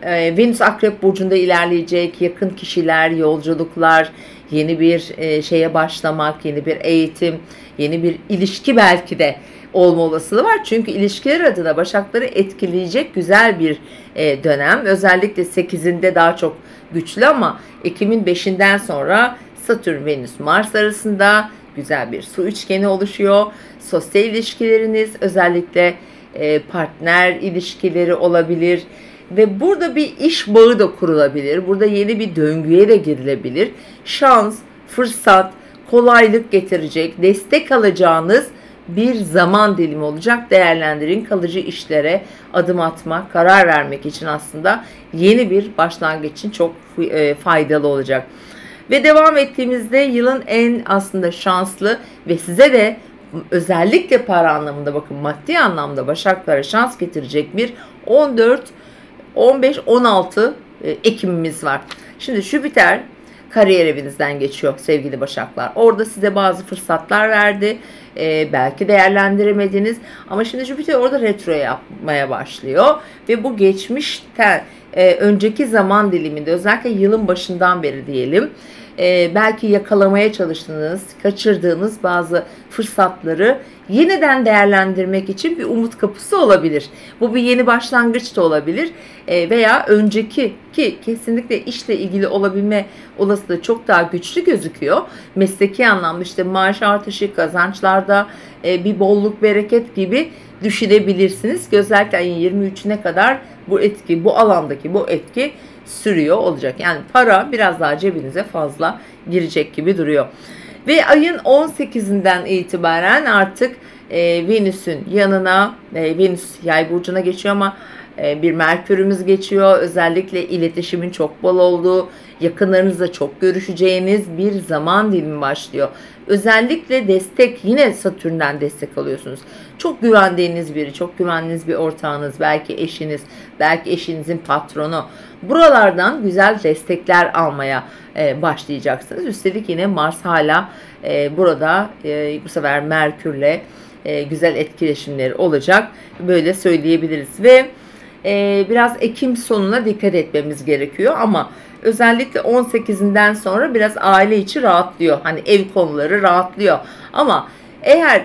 Venüs Akrep burcunda ilerleyecek, yakın kişiler, yolculuklar, yeni bir şeye başlamak, yeni bir eğitim, yeni bir ilişki belki de olma olasılığı var. Çünkü ilişkiler adına Başakları etkileyecek güzel bir dönem. Özellikle 8'inde daha çok güçlü ama Ekim'in 5'inden sonra Satürn, Venüs, Mars arasında güzel bir su üçgeni oluşuyor. Sosyal ilişkileriniz, özellikle partner ilişkileri olabilir. Ve burada bir iş bağı da kurulabilir. Burada yeni bir döngüye de girilebilir. Şans, fırsat, kolaylık getirecek, destek alacağınız bir zaman dilimi olacak. Değerlendirin, kalıcı işlere adım atmak, karar vermek için aslında yeni bir başlangıç için çok faydalı olacak. Ve devam ettiğimizde yılın en aslında şanslı ve size de özellikle para anlamında, bakın maddi anlamda Başaklara şans getirecek bir 14, 15, 16 Ekim'imiz var. Şimdi Jüpiter kariyer evinizden geçiyor sevgili Başaklar. Orada size bazı fırsatlar verdi. Belki değerlendiremediniz. Ama şimdi Jüpiter orada retro yapmaya başlıyor. Ve bu geçmişten önceki zaman diliminde, özellikle yılın başından beri diyelim, belki yakalamaya çalıştığınız, kaçırdığınız bazı fırsatları yeniden değerlendirmek için bir umut kapısı olabilir. Bu bir yeni başlangıç da olabilir veya önceki, ki kesinlikle işle ilgili olabilme olasılığı çok daha güçlü gözüküyor. Mesleki anlamda işte maaş artışı, kazançlarda bir bolluk, bereket gibi düşünebilirsiniz. Özellikle ayın 23'üne kadar bu etki, bu alandaki bu etki sürüyor olacak. Yani para biraz daha cebinize fazla girecek gibi duruyor. Ve ayın 18'inden itibaren artık Venüs'ün yanına, Venüs Yay burcuna geçiyor ama bir Merkür'ümüz geçiyor. Özellikle iletişimin çok bol olduğu, yakınlarınızla çok görüşeceğiniz bir zaman dilimi başlıyor. Özellikle destek, yine Satürn'den destek alıyorsunuz. Çok güvendiğiniz biri, çok güvendiğiniz bir ortağınız, belki eşiniz, belki eşinizin patronu. Buralardan güzel destekler almaya başlayacaksınız. Üstelik yine Mars hala burada, bu sefer Merkür'le güzel etkileşimleri olacak. Böyle söyleyebiliriz. Ve biraz Ekim sonuna dikkat etmemiz gerekiyor ama özellikle 18'inden sonra biraz aile içi rahatlıyor. Hani ev konuları rahatlıyor. Ama eğer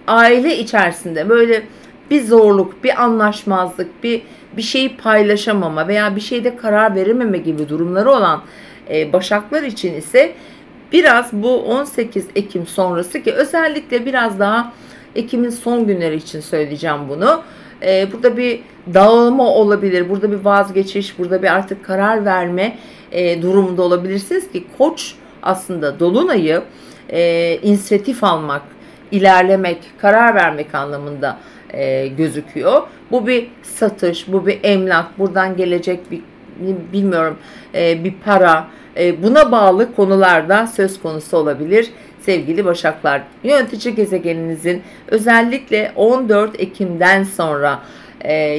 aile içerisinde böyle bir zorluk, bir anlaşmazlık, bir şeyi paylaşamama veya bir şeyde karar verememe gibi durumları olan Başaklar için ise biraz bu 18 Ekim sonrası, ki özellikle biraz daha Ekim'in son günleri için söyleyeceğim bunu. Burada bir dağılma olabilir, burada bir vazgeçiş, burada bir artık karar verme durumunda olabilirsiniz ki Koç aslında dolunayı inisiyatif almak, ilerlemek, karar vermek anlamında gözüküyor. Bu bir satış, bu bir emlak, buradan gelecek bir bilmiyorum bir para, buna bağlı konularda söz konusu olabilir sevgili Başaklar. Yönetici gezegeninizin özellikle 14 Ekim'den sonra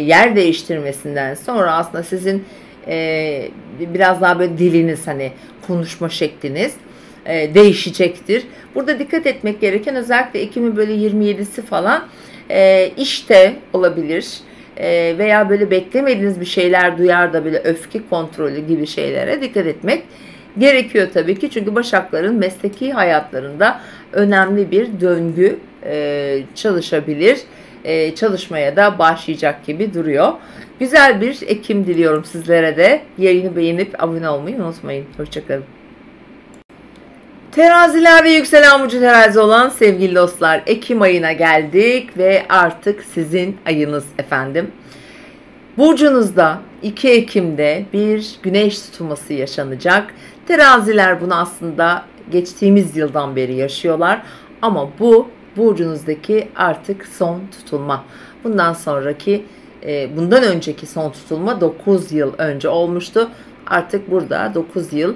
yer değiştirmesinden sonra aslında sizin biraz daha böyle diliniz, hani konuşma şekliniz değişecektir. Burada dikkat etmek gereken özellikle Ekim'in böyle 27'si falan işte olabilir. Veya böyle beklemediğiniz bir şeyler duyar da böyle öfke kontrolü gibi şeylere dikkat etmek gerekiyor tabii ki. Çünkü Başakların mesleki hayatlarında önemli bir döngü çalışabilir. Çalışmaya da başlayacak gibi duruyor. Güzel bir Ekim diliyorum sizlere de. Yayını beğenip abone olmayı unutmayın. Hoşçakalın. Teraziler ve yükselen burcu terazi olan sevgili dostlar, Ekim ayına geldik ve artık sizin ayınız efendim. Burcunuzda 2 Ekim'de bir güneş tutulması yaşanacak. Teraziler bunu aslında geçtiğimiz yıldan beri yaşıyorlar ama bu burcunuzdaki artık son tutulma. Bundan önceki son tutulma 9 yıl önce olmuştu. Artık burada 9 yıl,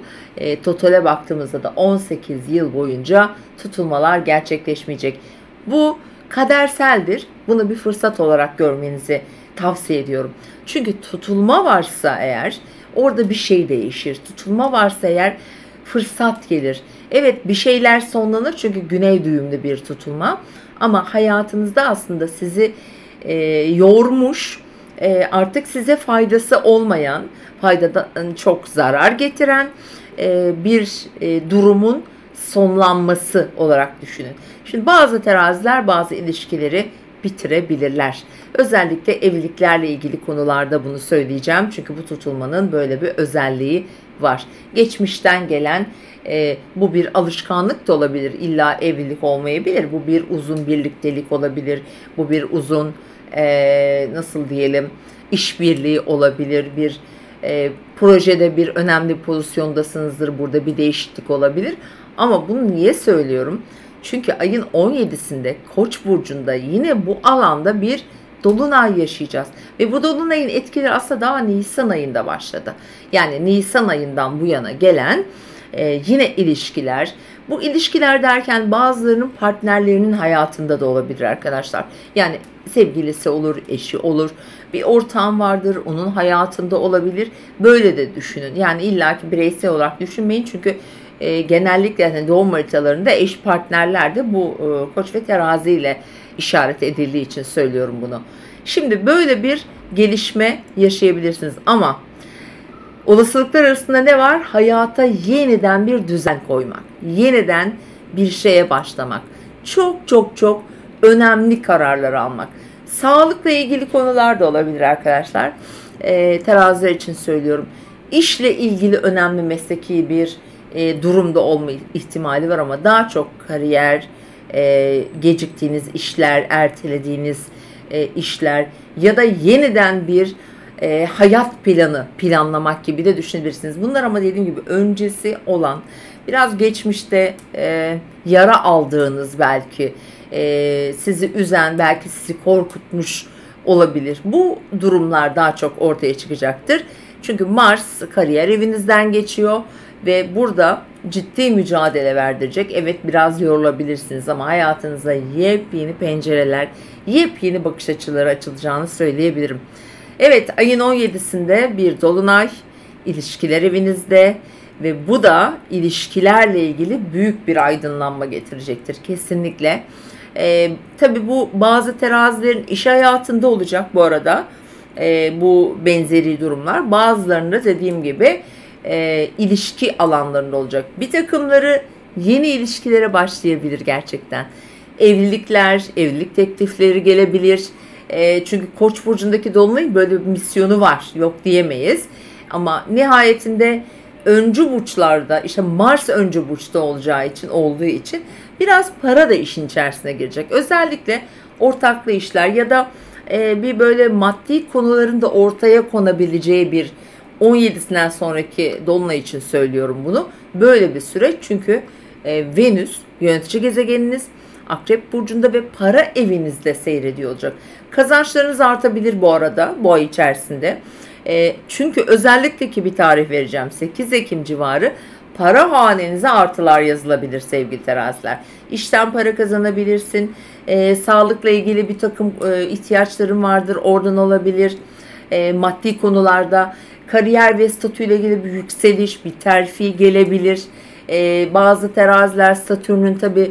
totale baktığımızda da 18 yıl boyunca tutulmalar gerçekleşmeyecek. Bu kaderseldir. Bunu bir fırsat olarak görmenizi tavsiye ediyorum. Çünkü tutulma varsa eğer orada bir şey değişir. Tutulma varsa eğer fırsat gelir. Evet, bir şeyler sonlanır çünkü güney düğümlü bir tutulma. Ama hayatınızda aslında sizi yormuş, artık size faydası olmayan, faydadan çok zarar getiren bir durumun sonlanması olarak düşünün. Şimdi bazı teraziler bazı ilişkileri bitirebilirler. Özellikle evliliklerle ilgili konularda bunu söyleyeceğim. Çünkü bu tutulmanın böyle bir özelliği var. Geçmişten gelen bu bir alışkanlık da olabilir. İlla evlilik olmayabilir. Bu bir uzun birliktelik olabilir. Bu bir uzun nasıl diyelim işbirliği olabilir. Bir projede bir önemli pozisyondasınızdır. Burada bir değişiklik olabilir. Ama bunu niye söylüyorum? Çünkü ayın 17'sinde Koç burcunda yine bu alanda bir dolunay yaşayacağız. Ve bu dolunayın etkileri aslında daha Nisan ayında başladı. Yani Nisan ayından bu yana gelen yine ilişkiler. Bu ilişkiler derken bazılarının partnerlerinin hayatında da olabilir arkadaşlar. Yani sevgilisi olur, eşi olur, bir ortağım vardır, onun hayatında olabilir. Böyle de düşünün. Yani illaki bireysel olarak düşünmeyin çünkü genellikle yani doğum haritalarında eş partnerler de bu Koç ve Terazi ile işaret edildiği için söylüyorum bunu. Şimdi böyle bir gelişme yaşayabilirsiniz ama olasılıklar arasında ne var? Hayata yeniden bir düzen koymak, yeniden bir şeye başlamak, çok çok çok önemli kararlar almak. Sağlıkla ilgili konular da olabilir arkadaşlar. Teraziler için söylüyorum. İşle ilgili önemli mesleki bir durumda olma ihtimali var ama daha çok kariyer, geciktiğiniz işler, ertelediğiniz işler ya da yeniden bir hayat planı planlamak gibi de düşünebilirsiniz. Bunlar ama dediğim gibi öncesi olan, biraz geçmişte yara aldığınız belki sizi üzen, belki sizi korkutmuş olabilir. Bu durumlar daha çok ortaya çıkacaktır. Çünkü Mars kariyer evinizden geçiyor ve burada ciddi mücadele verdirecek. Evet, biraz yorulabilirsiniz ama hayatınıza yepyeni pencereler, yepyeni bakış açıları açılacağını söyleyebilirim. Evet, ayın 17'sinde bir dolunay ilişkiler evinizde ve bu da ilişkilerle ilgili büyük bir aydınlanma getirecektir kesinlikle. Tabii bu bazı terazilerin iş hayatında olacak bu arada. Bu benzeri durumlar. Bazılarında dediğim gibi ilişki alanlarında olacak. Bir takımları yeni ilişkilere başlayabilir gerçekten. Evlilikler, evlilik teklifleri gelebilir. Çünkü Koç burcundaki dolunayın böyle bir misyonu var. Yok diyemeyiz. Ama nihayetinde öncü burçlarda, işte Mars öncü burçta olduğu için biraz para da işin içerisine girecek. Özellikle ortaklı işler ya da bir böyle maddi konuların da ortaya konabileceği bir 17'sinden sonraki dolunay için söylüyorum bunu. Böyle bir süreç çünkü Venüs yönetici gezegeniniz Akrep Burcu'nda ve para evinizde seyrediyor olacak. Kazançlarınız artabilir bu arada bu ay içerisinde. Çünkü özellikle ki bir tarih vereceğim, 8 Ekim civarı para hanenize artılar yazılabilir sevgili teraziler. İşten para kazanabilirsin. Sağlıkla ilgili bir takım ihtiyaçların vardır, oradan olabilir. Maddi konularda kariyer ve statüyle ilgili bir yükseliş, bir terfi gelebilir. Bazı teraziler Satürn'ün tabi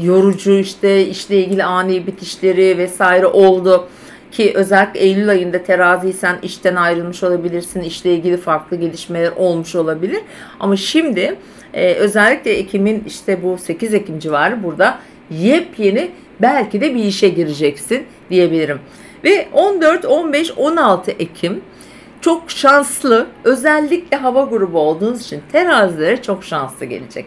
yorucu işte işle ilgili ani bitişleri vesaire oldu. Ki özellikle Eylül ayında teraziysen işten ayrılmış olabilirsin. İşle ilgili farklı gelişmeler olmuş olabilir. Ama şimdi özellikle Ekim'in işte bu 8 Ekim civarı burada yepyeni belki de bir işe gireceksin diyebilirim. Ve 14, 15, 16 Ekim çok şanslı, özellikle hava grubu olduğunuz için terazilere çok şanslı gelecek.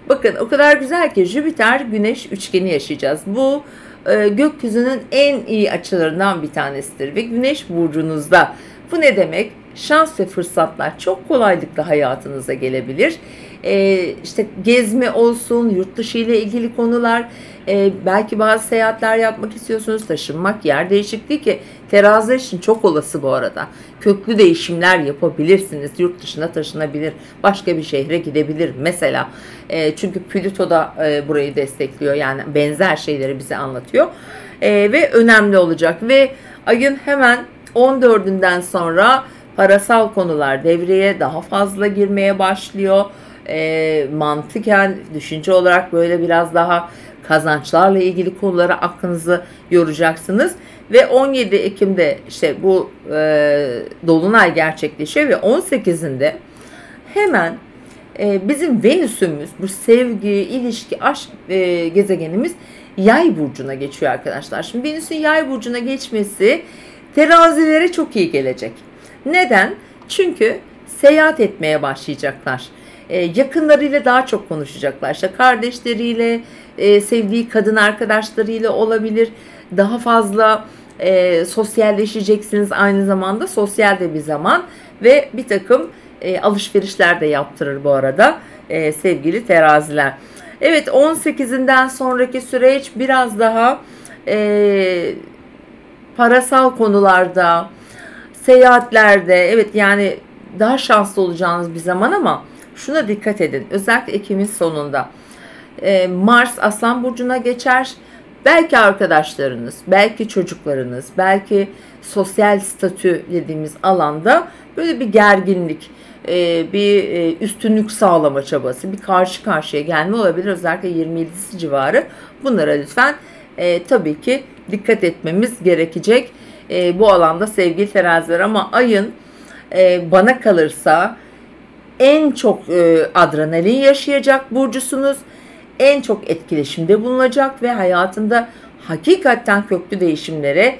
Bakın o kadar güzel ki Jüpiter Güneş üçgeni yaşayacağız. Bu gökyüzünün en iyi açılarından bir tanesidir ve Güneş burcunuzda. Bu ne demek? Şans ve fırsatlar çok kolaylıkla hayatınıza gelebilir. İşte gezme olsun, yurt dışı ile ilgili konular, belki bazı seyahatler yapmak istiyorsunuz, taşınmak, yer değişikliği ki teraziler için çok olası bu arada. Köklü değişimler yapabilirsiniz, yurt dışına taşınabilir, başka bir şehre gidebilir mesela. Çünkü Plüto da burayı destekliyor, yani benzer şeyleri bize anlatıyor ve önemli olacak. Ve ayın hemen 14'ünden sonra parasal konular devreye daha fazla girmeye başlıyor. Mantıken, düşünce olarak böyle biraz daha kazançlarla ilgili konulara aklınızı yoracaksınız. Ve 17 Ekim'de işte bu dolunay gerçekleşiyor ve 18'inde hemen bizim Venüs'ümüz, bu sevgi, ilişki, aşk gezegenimiz Yay burcuna geçiyor arkadaşlar. Şimdi Venüs'ün Yay burcuna geçmesi terazilere çok iyi gelecek. Neden? Çünkü seyahat etmeye başlayacaklar. Yakınlarıyla daha çok konuşacaklar. İşte kardeşleriyle, sevdiği kadın arkadaşlarıyla olabilir. Daha fazla sosyalleşeceksiniz, aynı zamanda sosyal de bir zaman ve bir takım alışverişler de yaptırır bu arada sevgili teraziler. Evet, 18'inden sonraki süreç biraz daha parasal konularda, seyahatlerde, evet yani daha şanslı olacağınız bir zaman ama şuna dikkat edin. Özellikle Ekim'in sonunda Mars Aslan Burcu'na geçer. Belki arkadaşlarınız, belki çocuklarınız, belki sosyal statü dediğimiz alanda böyle bir gerginlik, bir üstünlük sağlama çabası, bir karşı karşıya gelme olabilir. Özellikle 27'si civarı. Bunlara lütfen tabii ki dikkat etmemiz gerekecek bu alanda sevgili teraziler. Ama ayın bana kalırsa en çok adrenalin yaşayacak burcusunuz. En çok etkileşimde bulunacak ve hayatında hakikaten köklü değişimlere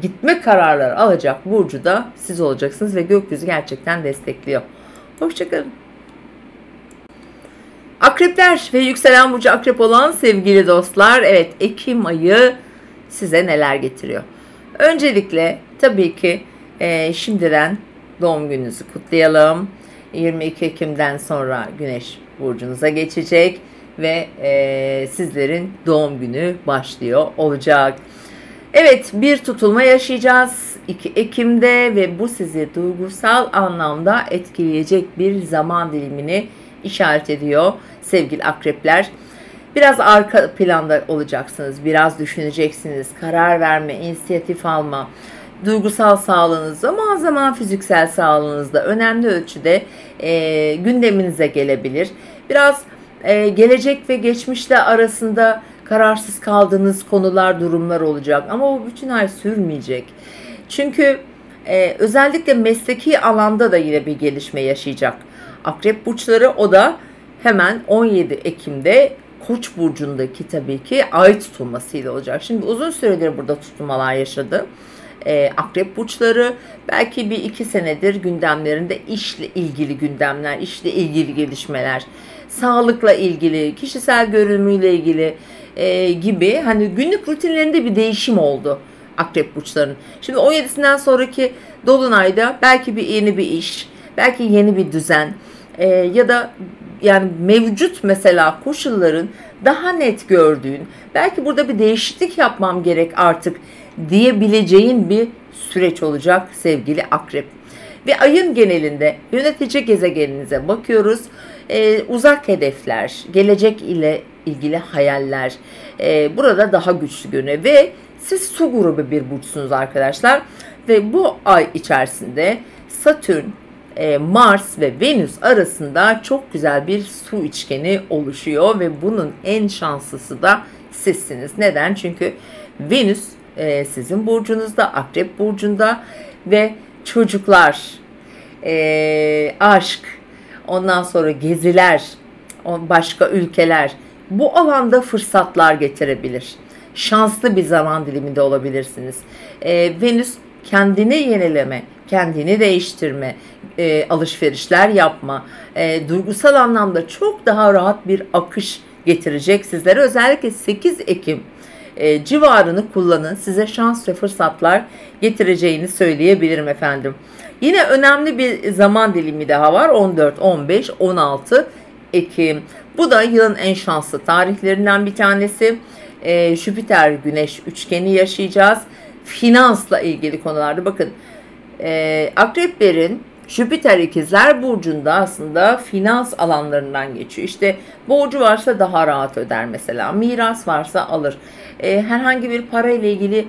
gitme kararları alacak burcu da siz olacaksınız ve gökyüzü gerçekten destekliyor. Hoşçakalın. Akrepler ve yükselen burcu akrep olan sevgili dostlar, evet Ekim ayı size neler getiriyor? Öncelikle tabii ki şimdiden doğum gününüzü kutlayalım. 22 Ekim'den sonra Güneş burcunuza geçecek ve sizlerin doğum günü başlıyor olacak. Evet, bir tutulma yaşayacağız 2 Ekim'de ve bu sizi duygusal anlamda etkileyecek bir zaman dilimini işaret ediyor sevgili akrepler. Biraz arka planda olacaksınız, biraz düşüneceksiniz, karar verme, inisiyatif alma, duygusal sağlığınızda, zaman zaman fiziksel sağlığınızda önemli ölçüde gündeminize gelebilir. Biraz gelecek ve geçmişle arasında kararsız kaldığınız konular, durumlar olacak. Ama bu bütün ay sürmeyecek. Çünkü özellikle mesleki alanda da yine bir gelişme yaşayacak. Akrep burçları, o da hemen 17 Ekim'de Koç burcundaki tabii ki ay tutulmasıyla olacak. Şimdi uzun süredir burada tutulmalar yaşadı. Akrep burçları belki 1-2 senedir gündemlerinde işle ilgili gündemler, işle ilgili gelişmeler, sağlıkla ilgili, kişisel görünümüyle ilgili gibi hani günlük rutinlerinde bir değişim oldu. akrep burçlarının. Şimdi 17'sinden sonraki dolunayda belki yeni bir iş, belki yeni bir düzen ya da yani mevcut mesela koşulların daha net gördüğün, belki burada bir değişiklik yapmam gerek artık diyebileceğin bir süreç olacak sevgili akrep. Ve ayın genelinde yönetici gezegeninize bakıyoruz. Uzak hedefler, gelecek ile ilgili hayaller burada daha güçlü görünüyor. Ve siz su grubu bir burçsunuz arkadaşlar. Ve bu ay içerisinde Satürn, Mars ve Venüs arasında çok güzel bir su üçgeni oluşuyor. Ve bunun en şanslısı da sizsiniz. Neden? Çünkü Venüs sizin burcunuzda, akrep burcunda ve çocuklar, aşk, ondan sonra geziler, başka ülkeler bu alanda fırsatlar getirebilir. Şanslı bir zaman diliminde olabilirsiniz. Venüs kendini yenileme, kendini değiştirme, alışverişler yapma, duygusal anlamda çok daha rahat bir akış getirecek sizlere. Özellikle 8 Ekim civarını kullanın. Size şans ve fırsatlar getireceğini söyleyebilirim efendim. Yine önemli bir zaman dilimi daha var. 14, 15, 16 Ekim. Bu da yılın en şanslı tarihlerinden bir tanesi. Jüpiter Güneş üçgeni yaşayacağız. Finansla ilgili konularda bakın. Akreplerin Jüpiter ikizler burcunda aslında finans alanlarından geçiyor. İşte borcu varsa daha rahat öder mesela. Miras varsa alır. Herhangi bir parayla ilgili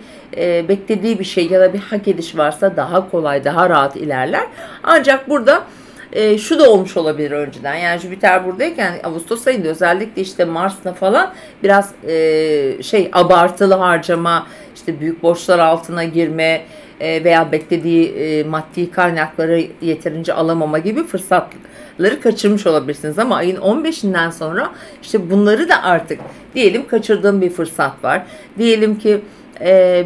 beklediği bir şey ya da bir hak ediş varsa daha kolay, daha rahat ilerler. Ancak burada şu da olmuş olabilir önceden. Yani Jüpiter buradayken Ağustos ayında özellikle işte Mars'la falan biraz abartılı harcama, işte büyük borçlar altına girme veya beklediği maddi kaynakları yeterince alamama gibi fırsatları kaçırmış olabilirsiniz. Ama ayın 15'inden sonra işte bunları da artık diyelim kaçırdığın bir fırsat var. Diyelim ki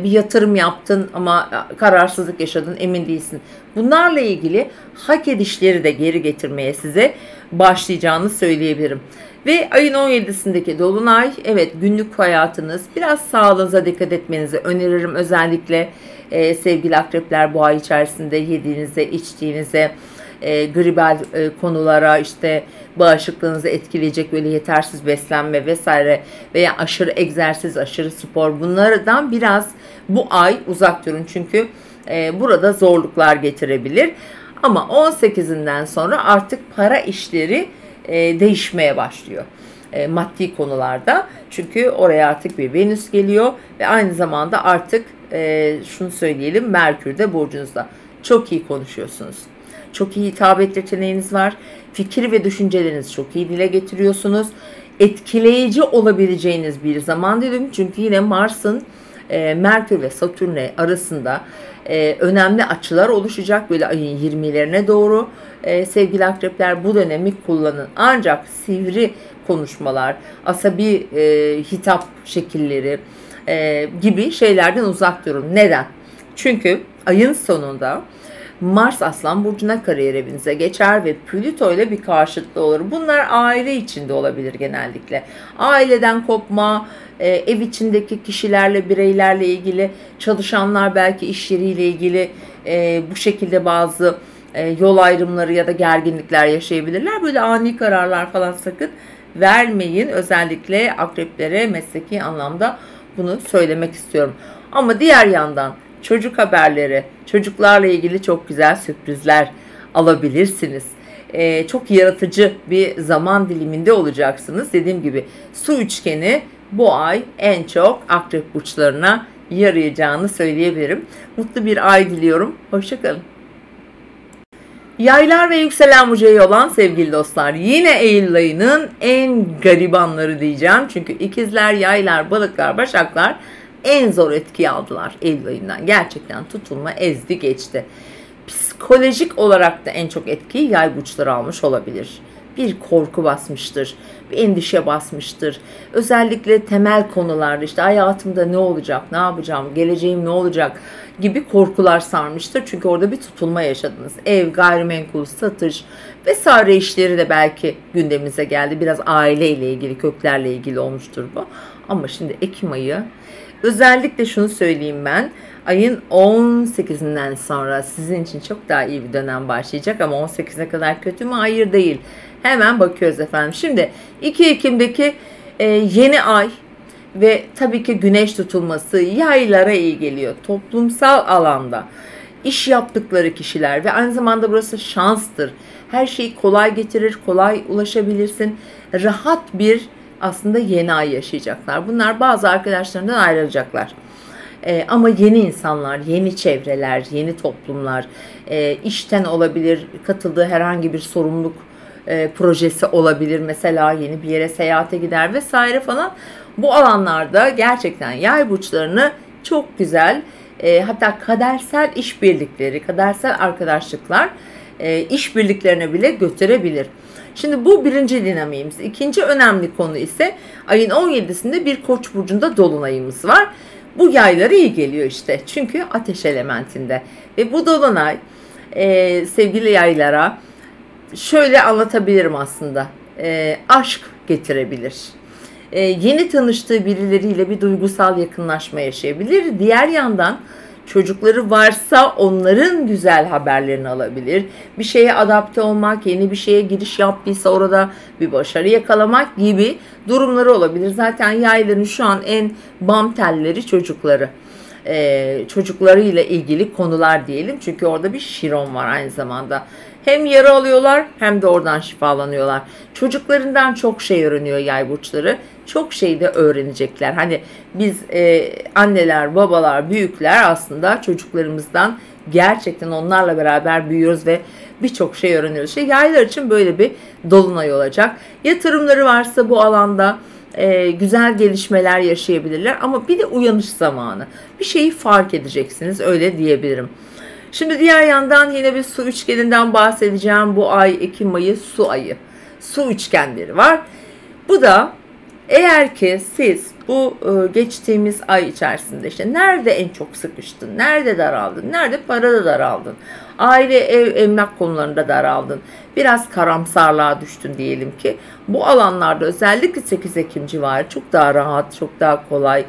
bir yatırım yaptın ama kararsızlık yaşadın, emin değilsin. Bunlarla ilgili hak edişleri de geri getirmeye size başlayacağını söyleyebilirim. Ve ayın 17'sindeki dolunay, evet, günlük hayatınız, biraz sağlığınıza dikkat etmenizi öneririm. Özellikle sevgili akrepler, bu ay içerisinde yediğinize, içtiğinize, gribal konulara, işte bağışıklığınızı etkileyecek böyle yetersiz beslenme vesaire veya aşırı egzersiz, aşırı spor, bunlardan biraz bu ay uzak durun. Çünkü burada zorluklar getirebilir. Ama 18'inden sonra artık para işleri değişmeye başlıyor. Maddi konularda. Çünkü oraya artık bir Venüs geliyor ve aynı zamanda artık şunu söyleyelim, Merkür de burcunuzda. Çok iyi konuşuyorsunuz. Çok iyi hitabet yeteneğiniz var. Fikir ve düşüncelerinizi çok iyi dile getiriyorsunuz. Etkileyici olabileceğiniz bir zaman dilimi. Çünkü yine Mars'ın Merkür ve Satürn arasında önemli açılar oluşacak. Böyle ayın 20'lerine doğru sevgili akrepler, bu dönemi kullanın. Ancak sivri konuşmalar, asabi hitap şekilleri gibi şeylerden uzak durun. Neden? Çünkü ayın sonunda Mars Aslan Burcu'na, kariyer evinize geçer ve Plüto ile bir karşıtlığı olur. Bunlar aile içinde olabilir genellikle. Aileden kopma, ev içindeki kişilerle, bireylerle ilgili, çalışanlar belki iş yeriyle ilgili bu şekilde bazı yol ayrımları ya da gerginlikler yaşayabilirler. Böyle ani kararlar falan sakın vermeyin. Özellikle akreplere mesleki anlamda bunu söylemek istiyorum. Ama diğer yandan çocuk haberleri, çocuklarla ilgili çok güzel sürprizler alabilirsiniz. Çok yaratıcı bir zaman diliminde olacaksınız. Dediğim gibi su üçgeni bu ay en çok akrep burçlarına yarayacağını söyleyebilirim. Mutlu bir ay diliyorum. Hoşçakalın. Yaylar ve yükselen burcu olan sevgili dostlar, yine Eylül ayının en garibanları diyeceğim. Çünkü ikizler, yaylar, balıklar, başaklar en zor etkiyi aldılar Eylül ayından. Gerçekten tutulma ezdi geçti. Psikolojik olarak da en çok etkiyi yay burçları almış olabilir. Bir korku basmıştır, bir endişe basmıştır. Özellikle temel konularda, işte hayatımda ne olacak, ne yapacağım, geleceğim ne olacak gibi korkular sarmıştır. Çünkü orada bir tutulma yaşadınız. Ev, gayrimenkul, satış vesaire işleri de belki gündemimize geldi. Biraz aileyle ilgili, köklerle ilgili olmuştur bu. Ama şimdi Ekim ayı, özellikle şunu söyleyeyim ben. Ayın 18'inden sonra sizin için çok daha iyi bir dönem başlayacak ama 18'e kadar kötü mü? Hayır, değil. Hemen bakıyoruz efendim. Şimdi 2 Ekim'deki yeni ay ve tabii ki güneş tutulması yaylara iyi geliyor. Toplumsal alanda iş yaptıkları kişiler ve aynı zamanda burası şanstır. Her şeyi kolay getirir, kolay ulaşabilirsin. Rahat bir aslında yeni ay yaşayacaklar. Bunlar bazı arkadaşlarından ayrılacaklar. Ama yeni insanlar, yeni çevreler, yeni toplumlar, işten olabilir, katıldığı herhangi bir sorumluluk projesi olabilir. Mesela yeni bir yere seyahate gider vesaire falan. Bu alanlarda gerçekten yay burçlarını çok güzel, hatta kadersel işbirlikleri, kadersel arkadaşlıklar işbirliklerine bile götürebilir. Şimdi bu birinci dinamiğimiz. İkinci önemli konu ise ayın 17'sinde bir Koç burcunda dolunayımız var. Bu yaylara iyi geliyor işte. Çünkü ateş elementinde. Ve bu dolunay sevgili yaylara şöyle anlatabilirim aslında. Aşk getirebilir. Yeni tanıştığı birileriyle bir duygusal yakınlaşma yaşayabilir. Diğer yandan çocukları varsa onların güzel haberlerini alabilir. Bir şeye adapte olmak, yeni bir şeye giriş yaptıysa orada bir başarı yakalamak gibi durumları olabilir. Zaten yayların şu an en bam telleri çocukları. Çocuklarıyla ilgili konular diyelim. Çünkü orada bir Şiron var aynı zamanda. Hem yara alıyorlar hem de oradan şifalanıyorlar. Çocuklarından çok şey öğreniyor yay burçları. Çok şey de öğrenecekler. Hani biz anneler, babalar, büyükler aslında çocuklarımızdan gerçekten onlarla beraber büyüyoruz ve birçok şey öğreniyoruz. Yaylar için böyle bir dolunay olacak. Yatırımları varsa bu alanda güzel gelişmeler yaşayabilirler. Ama bir de uyanış zamanı. Bir şeyi fark edeceksiniz, öyle diyebilirim. Şimdi diğer yandan yine bir su üçgeninden bahsedeceğim. Bu ay Ekim ayı su ayı. Su üçgenleri var. Bu da eğer ki siz bu geçtiğimiz ay içerisinde işte nerede en çok sıkıştın, nerede daraldın, nerede parada daraldın, aile, ev, emlak konularında daraldın, biraz karamsarlığa düştün diyelim ki, bu alanlarda özellikle 8 Ekim civarı çok daha rahat, çok daha kolay,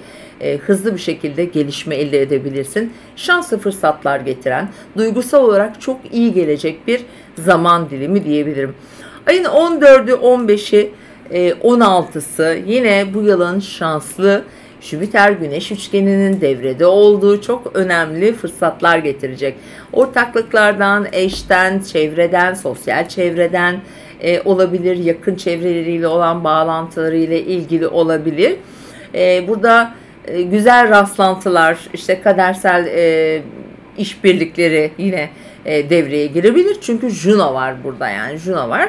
hızlı bir şekilde gelişme elde edebilirsin. Şanslı fırsatlar getiren, duygusal olarak çok iyi gelecek bir zaman dilimi diyebilirim. Ayın 14'ü, 15'i, 16'sı yine bu yılın şanslı Jüpiter Güneş üçgeninin devrede olduğu çok önemli fırsatlar getirecek. Ortaklıklardan, eşten, çevreden, sosyal çevreden olabilir, yakın çevreleriyle olan bağlantılarıyla ilgili olabilir. Burada güzel rastlantılar, işte kadersel işbirlikleri yine devreye girebilir. Çünkü Juno var burada, yani Juno var.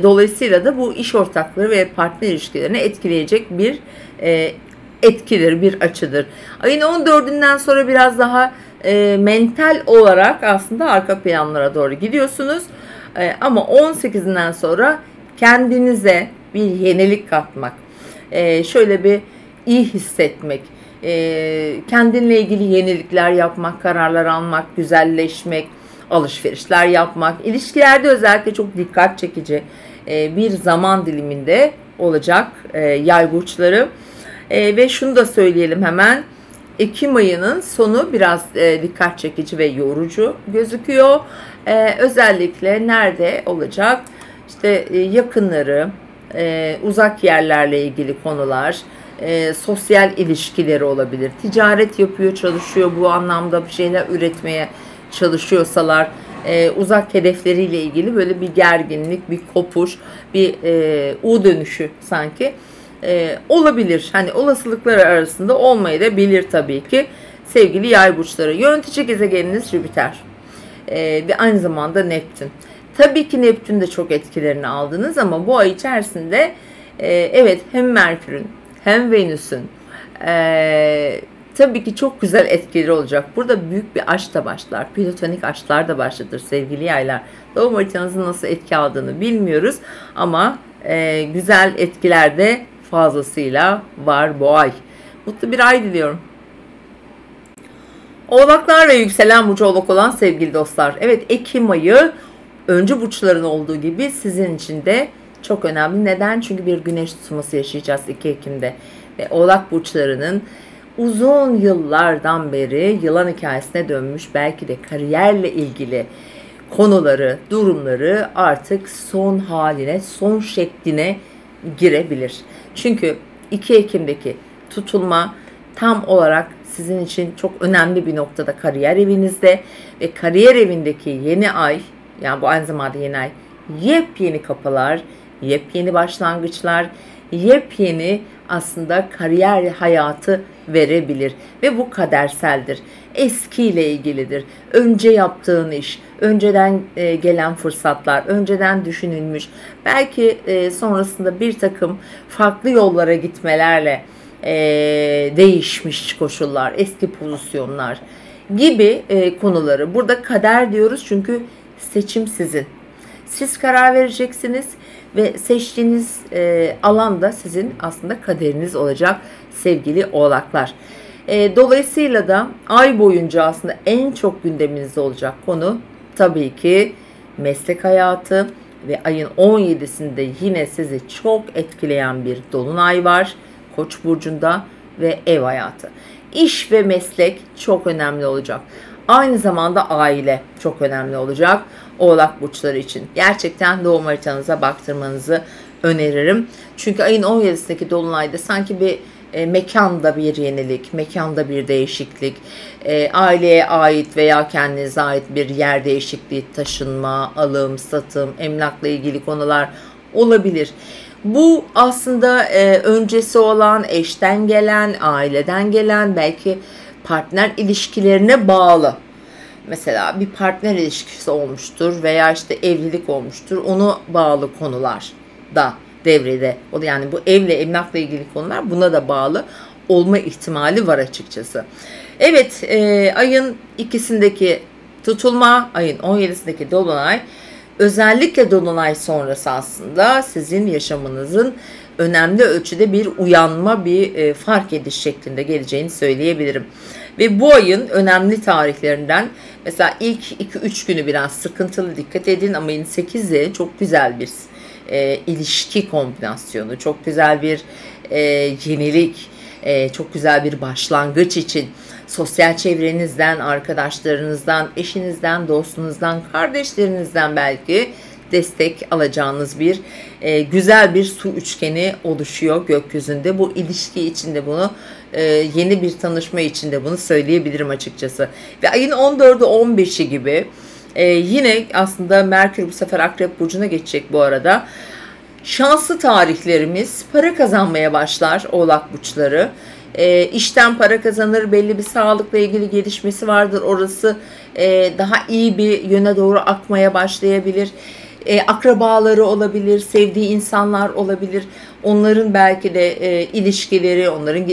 Dolayısıyla da bu iş ortakları ve partner ilişkilerini etkileyecek bir etkidir, bir açıdır. Ayın 14'ünden sonra biraz daha mental olarak aslında arka planlara doğru gidiyorsunuz. Ama 18'inden sonra kendinize bir yenilik katmak, şöyle bir iyi hissetmek, kendinle ilgili yenilikler yapmak, kararlar almak, güzelleşmek, alışverişler yapmak, ilişkilerde özellikle çok dikkat çekici bir zaman diliminde olacak yay burçları. Ve şunu da söyleyelim hemen, Ekim ayının sonu biraz dikkat çekici ve yorucu gözüküyor. Özellikle nerede olacak? İşte yakınları, uzak yerlerle ilgili konular, sosyal ilişkileri olabilir. Ticaret yapıyor, çalışıyor, bu anlamda bir şeyler üretmeye çalışıyorsalar, uzak hedefleriyle ilgili böyle bir gerginlik, bir kopuş, bir U dönüşü sanki olabilir. Hani olasılıklar arasında olmayabilir tabii ki sevgili yay burçları. Yönetici gezegeniniz Jüpiter ve aynı zamanda Neptün. Tabii ki Neptün de çok etkilerini aldınız ama bu ay içerisinde evet, hem Merkür'ün hem Venüs'ün tabii ki çok güzel etkileri olacak. Burada büyük bir aşk da başlar. Platonik aşklar da başlatır sevgili yaylar. Doğum haritanızın nasıl etki aldığını bilmiyoruz ama güzel etkiler de fazlasıyla var bu ay. Mutlu bir ay diliyorum. Oğlaklar ve yükselen burcu Oğlak olan sevgili dostlar. Evet, Ekim ayı öncü burçların olduğu gibi sizin için de çok önemli. Neden? Çünkü bir güneş tutulması yaşayacağız 2 Ekim'de. Ve Oğlak burçlarının uzun yıllardan beri yılan hikayesine dönmüş, belki de kariyerle ilgili konuları, durumları artık son haline, son şekline girebilir. Çünkü 2 Ekim'deki tutulma tam olarak sizin için çok önemli bir noktada, kariyer evinizde ve kariyer evindeki yeni ay, yani bu aynı zamanda yeni ay, yepyeni kapılar, yepyeni başlangıçlar, yepyeni aslında kariyer hayatı verebilir ve bu kaderseldir. Eskiyle ilgilidir. Önce yaptığın iş, önceden gelen fırsatlar, önceden düşünülmüş, belki sonrasında bir takım farklı yollara gitmelerle değişmiş koşullar, eski pozisyonlar gibi konuları. Burada kader diyoruz çünkü seçim sizin. Siz karar vereceksiniz ve seçtiğiniz alanda sizin aslında kaderiniz olacak sevgili oğlaklar. Dolayısıyla da ay boyunca aslında en çok gündeminizde olacak konu tabii ki meslek hayatı ve ayın 17'sinde yine sizi çok etkileyen bir dolunay var Koç burcunda ve ev hayatı. İş ve meslek çok önemli olacak. Aynı zamanda aile çok önemli olacak Oğlak burçları için. Gerçekten doğum haritanıza baktırmanızı öneririm. Çünkü ayın 17'sindeki dolunayda sanki bir mekanda bir yenilik, mekanda bir değişiklik, aileye ait veya kendinize ait bir yer değişikliği, taşınma, alım, satım, emlakla ilgili konular olabilir. Bu aslında öncesi olan, eşten gelen, aileden gelen, belki partner ilişkilerine bağlı. Mesela bir partner ilişkisi olmuştur veya işte evlilik olmuştur. Ona bağlı konular da devrede. Yani bu evle, emlakla ilgili konular buna da bağlı olma ihtimali var açıkçası. Evet, ayın 2'sindeki tutulma, ayın 17'sindeki dolunay, özellikle dolunay sonrası aslında sizin yaşamınızın önemli ölçüde bir uyanma, bir fark ediş şeklinde geleceğini söyleyebilirim. Ve bu ayın önemli tarihlerinden mesela ilk 2-3 günü biraz sıkıntılı, dikkat edin, ama ayın 8'i çok güzel bir ilişki kombinasyonu, çok güzel bir yenilik, çok güzel bir başlangıç için sosyal çevrenizden, arkadaşlarınızdan, eşinizden, dostunuzdan, kardeşlerinizden belki destek alacağınız bir güzel bir su üçgeni oluşuyor gökyüzünde. Bu ilişki içinde bunu, yeni bir tanışma içinde bunu söyleyebilirim açıkçası. Ve ayın 14'ü 15'i gibi yine aslında Merkür bu sefer Akrep burcuna geçecek bu arada. Şanslı tarihlerimiz, para kazanmaya başlar Oğlak burçları. İşten para kazanır, belli bir sağlıkla ilgili gelişmesi vardır. Orası daha iyi bir yöne doğru akmaya başlayabilir. Akrabaları olabilir, sevdiği insanlar olabilir. Onların belki de ilişkileri,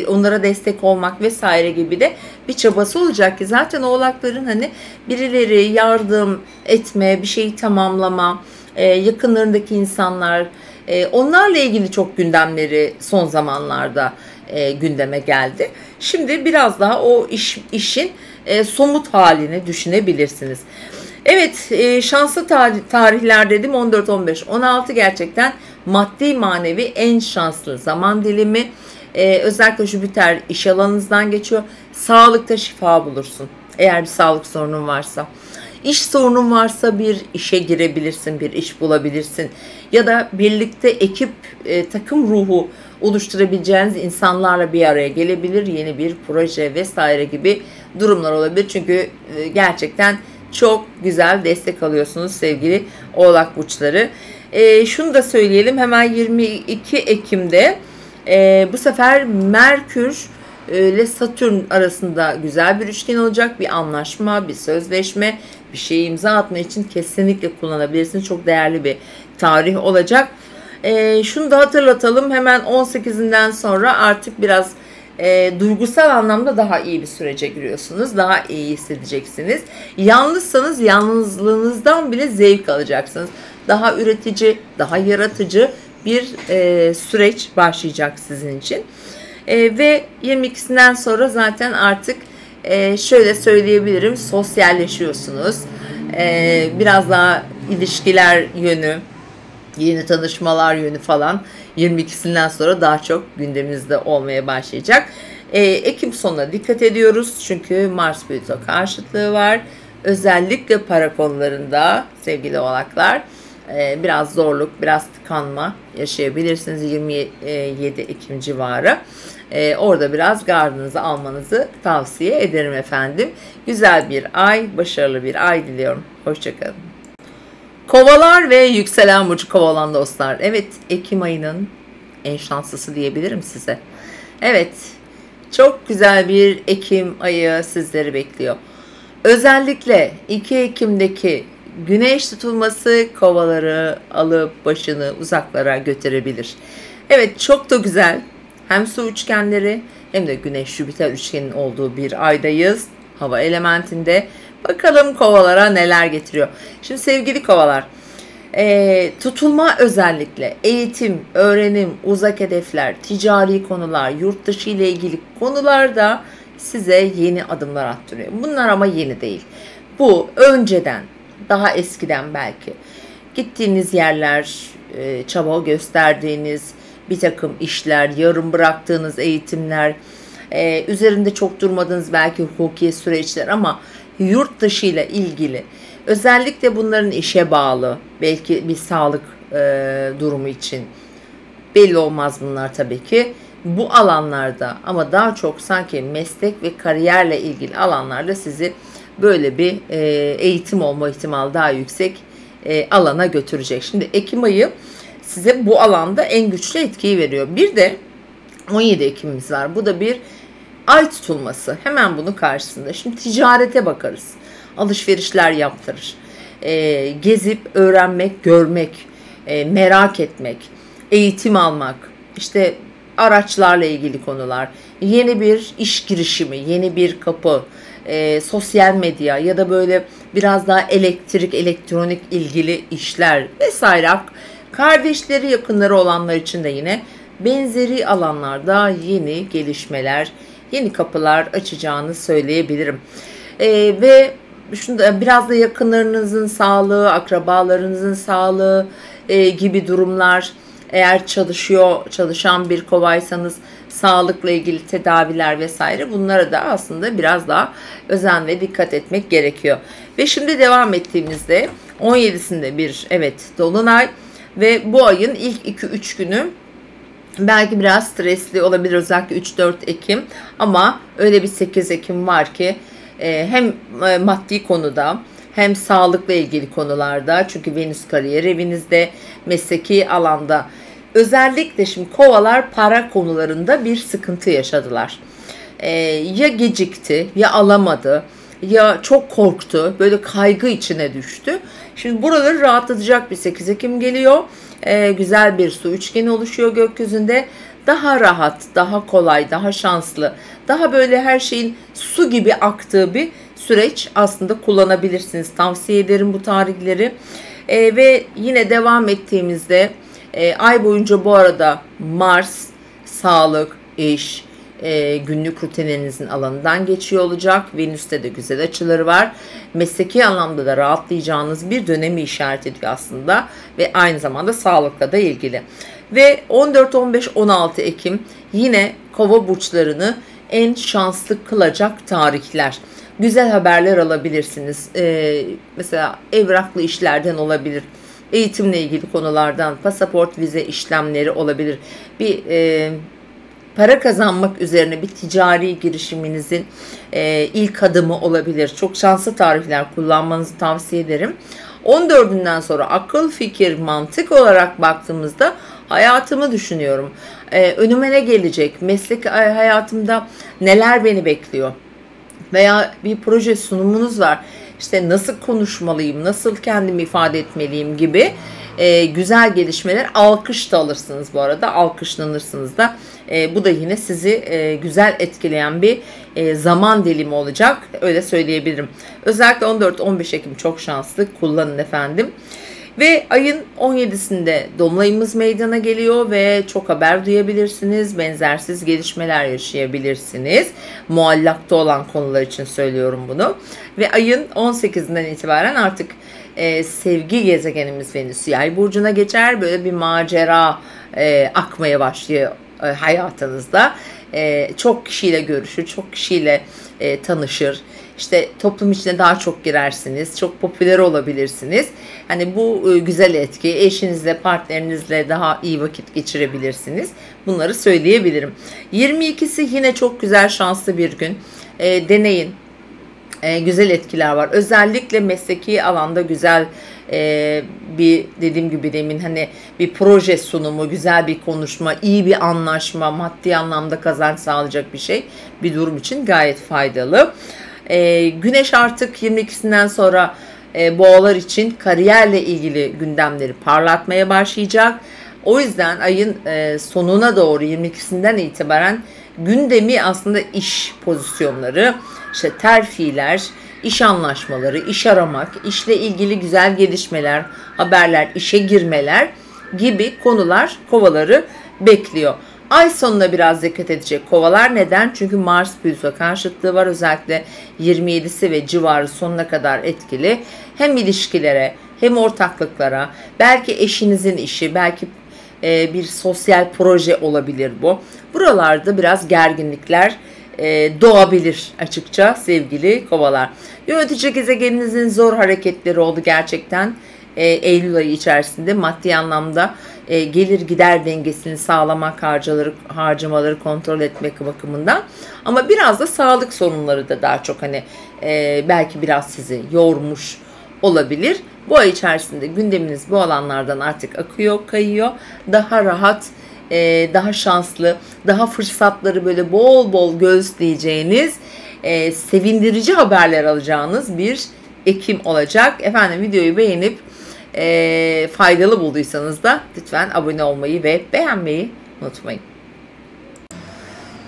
onlara destek olmak vesaire gibi de bir çabası olacak ki zaten Oğlakların hani birileri yardım etme, bir şeyi tamamlama, yakınlarındaki insanlar, onlarla ilgili çok gündemleri son zamanlarda gündeme geldi. Şimdi biraz daha o işin somut halini düşünebilirsiniz. Evet, şanslı tarihler dedim, 14, 15, 16 gerçekten maddi manevi en şanslı zaman dilimi. Özellikle Jüpiter iş alanınızdan geçiyor. Sağlıkta şifa bulursun eğer bir sağlık sorunun varsa. İş sorunun varsa bir işe girebilirsin, bir iş bulabilirsin. Ya da birlikte ekip, takım ruhu oluşturabileceğiniz insanlarla bir araya gelebilir. Yeni bir proje vesaire gibi durumlar olabilir. Çünkü gerçekten çok güzel destek alıyorsunuz sevgili Oğlak burçları. Şunu da söyleyelim, hemen 22 Ekim'de bu sefer Merkür ile Satürn arasında güzel bir üçgen olacak. Bir anlaşma, bir sözleşme, bir şeyi imza atma için kesinlikle kullanabilirsiniz. Çok değerli bir tarih olacak. Şunu da hatırlatalım, hemen 18'inden sonra artık biraz duygusal anlamda daha iyi bir sürece giriyorsunuz. Daha iyi hissedeceksiniz. Yalnızsanız yalnızlığınızdan bile zevk alacaksınız. Daha üretici, daha yaratıcı bir süreç başlayacak sizin için. Ve 22'sinden sonra zaten artık Şöyle söyleyebilirim, sosyalleşiyorsunuz. Biraz daha ilişkiler yönü, yeni tanışmalar yönü falan 22'sinden sonra daha çok gündeminizde olmaya başlayacak. Ekim sonuna dikkat ediyoruz çünkü Mars Plüto karşıtlığı var. Özellikle para konularında sevgili oğlaklar biraz zorluk, biraz tıkanma yaşayabilirsiniz 27 Ekim civarı. Orada biraz gardınızı almanızı tavsiye ederim efendim. Güzel bir ay, başarılı bir ay diliyorum. Hoşçakalın. Kovalar ve yükselen burcu kova olan dostlar. Evet, Ekim ayının en şanslısı diyebilirim size. Evet, çok güzel bir Ekim ayı sizleri bekliyor. Özellikle 2 Ekim'deki güneş tutulması kovaları alıp başını uzaklara götürebilir. Evet, çok da güzel. Hem su üçgenleri hem de Güneş-Jüpiter üçgenin olduğu bir aydayız. Hava elementinde. Bakalım kovalara neler getiriyor. Şimdi sevgili kovalar, tutulma özellikle eğitim, öğrenim, uzak hedefler, ticari konular, yurt dışı ile ilgili konularda size yeni adımlar attırıyor. Bunlar ama yeni değil. Bu önceden, daha eskiden belki gittiğiniz yerler, çaba gösterdiğiniz bir takım işler, yarım bıraktığınız eğitimler, üzerinde çok durmadığınız belki hukuki süreçler ama yurt dışı ile ilgili özellikle bunların işe bağlı, belki bir sağlık durumu için belli olmaz bunlar tabii ki. Bu alanlarda ama daha çok sanki meslek ve kariyerle ilgili alanlarda sizi böyle bir eğitim olma ihtimali daha yüksek alana götürecek. Şimdi Ekim ayı size bu alanda en güçlü etkiyi veriyor. Bir de 17 Ekim'imiz var. Bu da bir ay tutulması. Hemen bunun karşısında. Şimdi ticarete bakarız. Alışverişler yaptırır. Gezip öğrenmek, görmek, merak etmek, eğitim almak, işte araçlarla ilgili konular, yeni bir iş girişimi, yeni bir kapı, sosyal medya ya da böyle biraz daha elektrik, elektronik ilgili işler vesaire. Kardeşleri, yakınları olanlar için de yine benzeri alanlarda yeni gelişmeler, yeni kapılar açacağını söyleyebilirim. Ve şunu biraz da yakınlarınızın sağlığı, akrabalarınızın sağlığı gibi durumlar. Eğer çalışan bir kovaysanız sağlıkla ilgili tedaviler vesaire, bunlara da aslında biraz daha özen ve dikkat etmek gerekiyor. Ve şimdi devam ettiğimizde 17'sinde bir dolunay ve bu ayın ilk 2-3 günü belki biraz stresli olabilir, özellikle 3-4 Ekim ama öyle bir 8 Ekim var ki hem maddi konuda hem sağlıkla ilgili konularda, çünkü Venüs kariyer evinizde, mesleki alanda özellikle şimdi kovalar para konularında bir sıkıntı yaşadılar. Ya gecikti, ya alamadı, ya çok korktu, böyle kaygı içine düştü. Şimdi buraları rahatlatacak bir 8 Ekim geliyor. Güzel bir su üçgeni oluşuyor gökyüzünde. Daha rahat, daha kolay, daha şanslı, daha böyle her şeyin su gibi aktığı bir süreç aslında kullanabilirsiniz. Tavsiye ederim bu tarihleri. Ve yine devam ettiğimizde ay boyunca bu arada Mars, sağlık, iş, günlük rutininizin alanından geçiyor olacak. Venüs'te de güzel açıları var. Mesleki anlamda da rahatlayacağınız bir dönemi işaret ediyor aslında ve aynı zamanda sağlıkla da ilgili. Ve 14, 15, 16 Ekim yine kova burçlarını en şanslı kılacak tarihler. Güzel haberler alabilirsiniz. Mesela evraklı işlerden olabilir. Eğitimle ilgili konulardan, pasaport, vize işlemleri olabilir. Bir para kazanmak üzerine bir ticari girişiminizin ilk adımı olabilir. Çok şanslı tarihler, kullanmanızı tavsiye ederim. 14'ünden sonra akıl, fikir, mantık olarak baktığımızda hayatımı düşünüyorum. Önüme ne gelecek? Meslek hayatımda neler beni bekliyor? Veya bir proje sunumunuz var. İşte nasıl konuşmalıyım, nasıl kendimi ifade etmeliyim gibi güzel gelişmeler, alkış da alırsınız bu arada, alkışlanırsınız da. Bu da yine sizi güzel etkileyen bir zaman dilimi olacak, öyle söyleyebilirim. Özellikle 14-15 Ekim çok şanslı, kullanın efendim. Ve ayın 17'sinde dolunayımız meydana geliyor ve çok haber duyabilirsiniz. Benzersiz gelişmeler yaşayabilirsiniz. Muallakta olan konular için söylüyorum bunu. Ve ayın 18'inden itibaren artık sevgi gezegenimiz Venüs Yay burcuna geçer. Böyle bir macera akmaya başlıyor hayatınızda. Çok kişiyle görüşür, çok kişiyle tanışır. İşte toplum içine daha çok girersiniz, çok popüler olabilirsiniz. Hani bu güzel etki, eşinizle, partnerinizle daha iyi vakit geçirebilirsiniz. Bunları söyleyebilirim. 22'si yine çok güzel, şanslı bir gün. Deneyin. Güzel etkiler var. Özellikle mesleki alanda güzel bir, dediğim gibi demin, hani bir proje sunumu, güzel bir konuşma, iyi bir anlaşma, maddi anlamda kazanç sağlayacak bir şey, bir durum için gayet faydalı. Güneş artık 22'sinden sonra boğalar için kariyerle ilgili gündemleri parlatmaya başlayacak. O yüzden ayın sonuna doğru 22'sinden itibaren gündemi aslında iş pozisyonları, işte terfiler, iş anlaşmaları, iş aramak, işle ilgili güzel gelişmeler, haberler, işe girmeler gibi konular kovaları bekliyor. Ay sonuna biraz dikkat edecek kovalar. Neden? Çünkü Mars Plüto karşıtlığı var. Özellikle 27'si ve civarı sonuna kadar etkili. Hem ilişkilere hem ortaklıklara, belki eşinizin işi, belki bir sosyal proje olabilir bu. Buralarda biraz gerginlikler doğabilir açıkça sevgili kovalar. Yönetici gezegeninizin zor hareketleri oldu gerçekten. Eylül ayı içerisinde maddi anlamda gelir gider dengesini sağlamak, harcamaları kontrol etmek bakımından. Ama biraz da sağlık sorunları da daha çok hani belki biraz sizi yormuş olabilir. Bu ay içerisinde gündeminiz bu alanlardan artık akıyor, kayıyor. Daha rahat, daha şanslı, daha fırsatları böyle bol bol gözleyeceğiniz, sevindirici haberler alacağınız bir Ekim olacak. Efendim, videoyu beğenip faydalı bulduysanız da lütfen abone olmayı ve beğenmeyi unutmayın.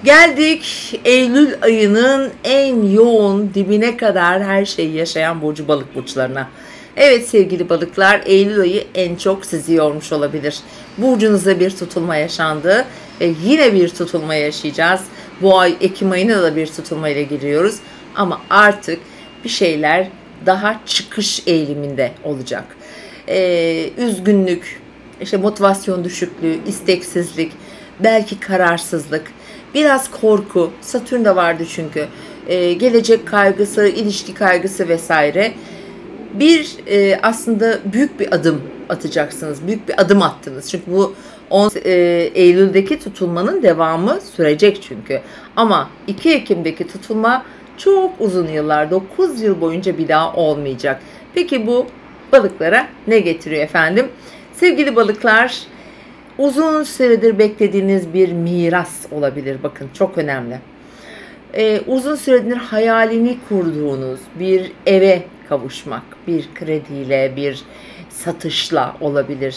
Geldik Eylül ayının en yoğun dibine kadar her şeyi yaşayan burcu, balık burçlarına. Evet sevgili balıklar, Eylül ayı en çok sizi yormuş olabilir. Burcunuzda bir tutulma yaşandı ve yine bir tutulma yaşayacağız. Bu ay Ekim ayına da bir tutulma ile giriyoruz. Ama artık bir şeyler daha çıkış eğiliminde olacak. Üzgünlük, işte motivasyon düşüklüğü, isteksizlik, belki kararsızlık, biraz korku. Satürn de vardı çünkü. Gelecek kaygısı, ilişki kaygısı vesaire. Aslında büyük bir adım atacaksınız. Büyük bir adım attınız. Çünkü bu Eylül'deki tutulmanın devamı sürecek çünkü. Ama 2 Ekim'deki tutulma çok uzun yıllar, 9 yıl boyunca bir daha olmayacak. Peki bu balıklara ne getiriyor efendim? Sevgili balıklar, uzun süredir beklediğiniz bir miras olabilir. Bakın, çok önemli. Uzun süredir hayalini kurduğunuz bir eve kavuşmak, bir krediyle, bir satışla olabilir.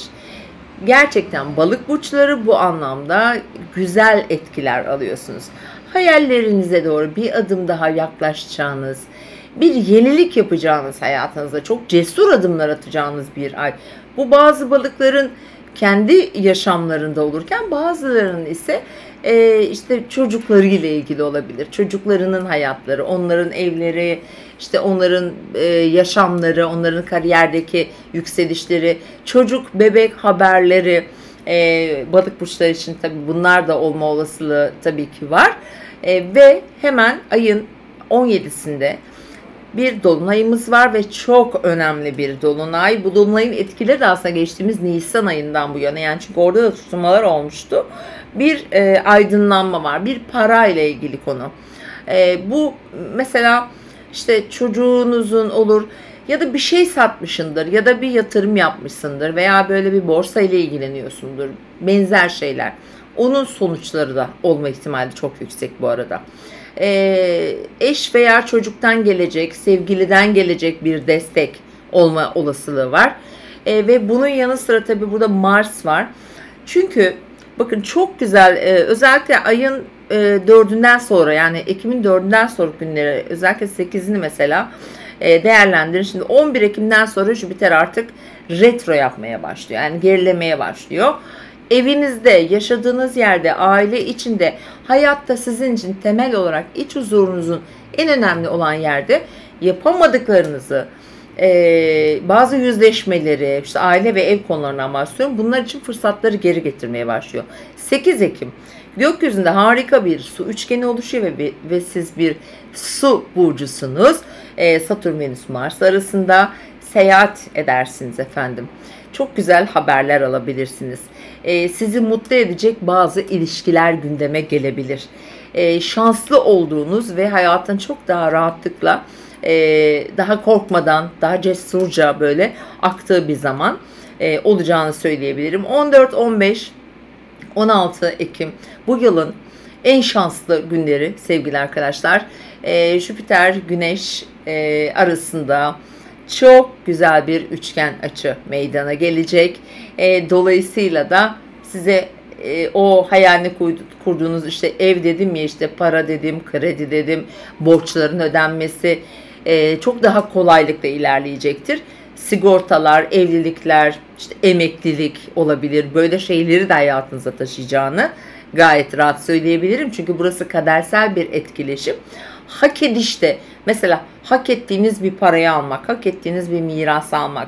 Gerçekten balık burçları bu anlamda güzel etkiler alıyorsunuz. Hayallerinize doğru bir adım daha yaklaşacağınız, bir yenilik yapacağınız hayatınızda, çok cesur adımlar atacağınız bir ay. Bu bazı balıkların kendi yaşamlarında olurken bazılarının ise işte çocuklarıyla ilgili olabilir. Çocuklarının hayatları, onların evleri, işte onların yaşamları, onların kariyerdeki yükselişleri, çocuk, bebek haberleri, balık burçları için tabii bunlar da olma olasılığı tabii ki var. Ve hemen ayın 17'sinde bir dolunayımız var ve çok önemli bir dolunay. Bu dolunayın etkileri de aslında geçtiğimiz Nisan ayından bu yana, yani çünkü orada da tutulmalar olmuştu. Bir aydınlanma var, bir para ile ilgili konu. Bu mesela işte çocuğunuzun olur ya da bir şey satmışsındır ya da bir yatırım yapmışsındır veya böyle bir borsa ile ilgileniyorsundur. Benzer şeyler. Onun sonuçları da olma ihtimali çok yüksek bu arada. Eş veya çocuktan gelecek, sevgiliden gelecek bir destek olma olasılığı var. Ve bunun yanı sıra tabii burada Mars var. Çünkü bakın çok güzel, özellikle ayın 4'ünden sonra, yani Ekim'in 4'ünden sonra günleri, özellikle 8'ini mesela değerlendirin. Şimdi 11 Ekim'den sonra Jüpiter artık retro yapmaya başlıyor. Yani gerilemeye başlıyor. Evinizde, yaşadığınız yerde, aile içinde, hayatta sizin için temel olarak iç huzurunuzun en önemli olan yerde yapamadıklarınızı, bazı yüzleşmeleri, işte aile ve ev konularından bahsediyorum. Bunlar için fırsatları geri getirmeye başlıyor. 8 Ekim gökyüzünde harika bir su üçgeni oluşuyor ve siz bir su burcusunuz. Satürn, Venüs, Mars arasında seyahat edersiniz efendim. Çok güzel haberler alabilirsiniz. Sizi mutlu edecek bazı ilişkiler gündeme gelebilir. Şanslı olduğunuz ve hayatın çok daha rahatlıkla, daha korkmadan, daha cesurca böyle aktığı bir zaman olacağını söyleyebilirim. 14, 15, 16 Ekim bu yılın en şanslı günleri sevgili arkadaşlar. Jüpiter, Güneş arasında çok güzel bir üçgen açı meydana gelecek. Dolayısıyla da size o hayalini kurduğunuz işte ev dedim ya, işte para dedim, kredi dedim, borçların ödenmesi çok daha kolaylıkla ilerleyecektir. Sigortalar, evlilikler, işte emeklilik olabilir. Böyle şeyleri de hayatınıza taşıyacağını gayet rahat söyleyebilirim. Çünkü burası kadersel bir etkileşim. Hak edişte mesela hak ettiğiniz bir parayı almak, hak ettiğiniz bir miras almak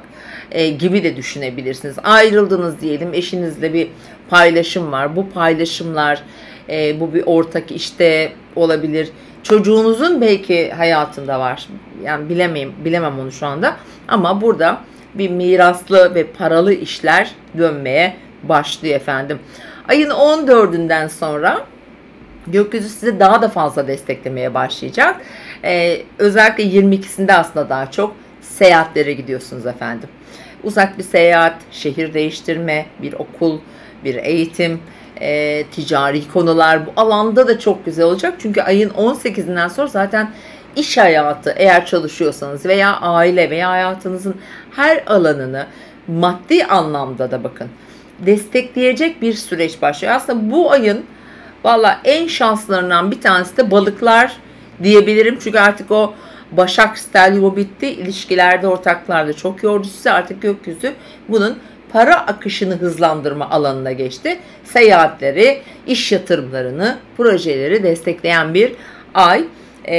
gibi de düşünebilirsiniz. Ayrıldınız diyelim, eşinizle bir paylaşım var. Bu paylaşımlar, bu bir ortak işte olabilir. Çocuğunuzun belki hayatında var. Yani bilemem onu şu anda. Ama burada bir miraslı ve paralı işler dönmeye başlıyor efendim. Ayın 14'ünden sonra gökyüzü size daha da fazla desteklemeye başlayacak. Özellikle 22'sinde aslında daha çok seyahatlere gidiyorsunuz efendim. Uzak bir seyahat, şehir değiştirme, bir okul, bir eğitim, ticari konular bu alanda da çok güzel olacak. Çünkü ayın 18'inden sonra zaten iş hayatı, eğer çalışıyorsanız veya aile veya hayatınızın her alanını maddi anlamda da bakın destekleyecek bir süreç başlıyor. Aslında bu ayın valla en şanslarından bir tanesi de balıklar diyebilirim. Çünkü artık o Başak stelyumu bitti. İlişkilerde, ortaklarda çok yordu size. Artık gökyüzü bunun para akışını hızlandırma alanına geçti. Seyahatleri, iş yatırımlarını, projeleri destekleyen bir ay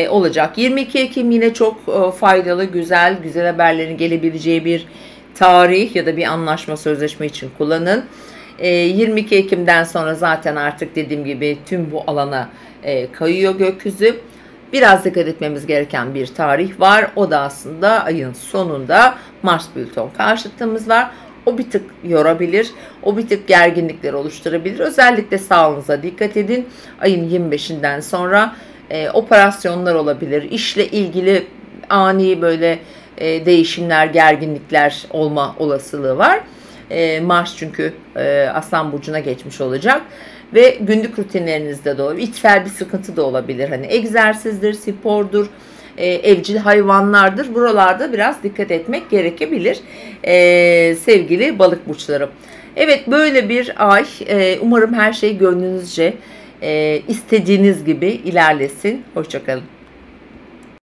olacak. 22 Ekim yine çok faydalı, güzel haberlerin gelebileceği bir tarih ya da bir anlaşma, sözleşme için kullanın. 22 Ekim'den sonra zaten artık dediğim gibi tüm bu alana kayıyor gökyüzü. Biraz dikkat etmemiz gereken bir tarih var. O da aslında ayın sonunda Mars-Plüton karşıtımız var. O bir tık yorabilir. O bir tık gerginlikler oluşturabilir. Özellikle sağlığınıza dikkat edin. Ayın 25'inden sonra operasyonlar olabilir. İşle ilgili ani böyle değişimler, gerginlikler olma olasılığı var. Mars çünkü Aslan Burcu'na geçmiş olacak. Ve günlük rutinlerinizde de olabilir. İçsel bir sıkıntı da olabilir. Hani egzersizdir, spordur, evcil hayvanlardır. Buralarda biraz dikkat etmek gerekebilir sevgili balık burçları. Evet, böyle bir ay. Umarım her şey gönlünüzce istediğiniz gibi ilerlesin. Hoşça kalın.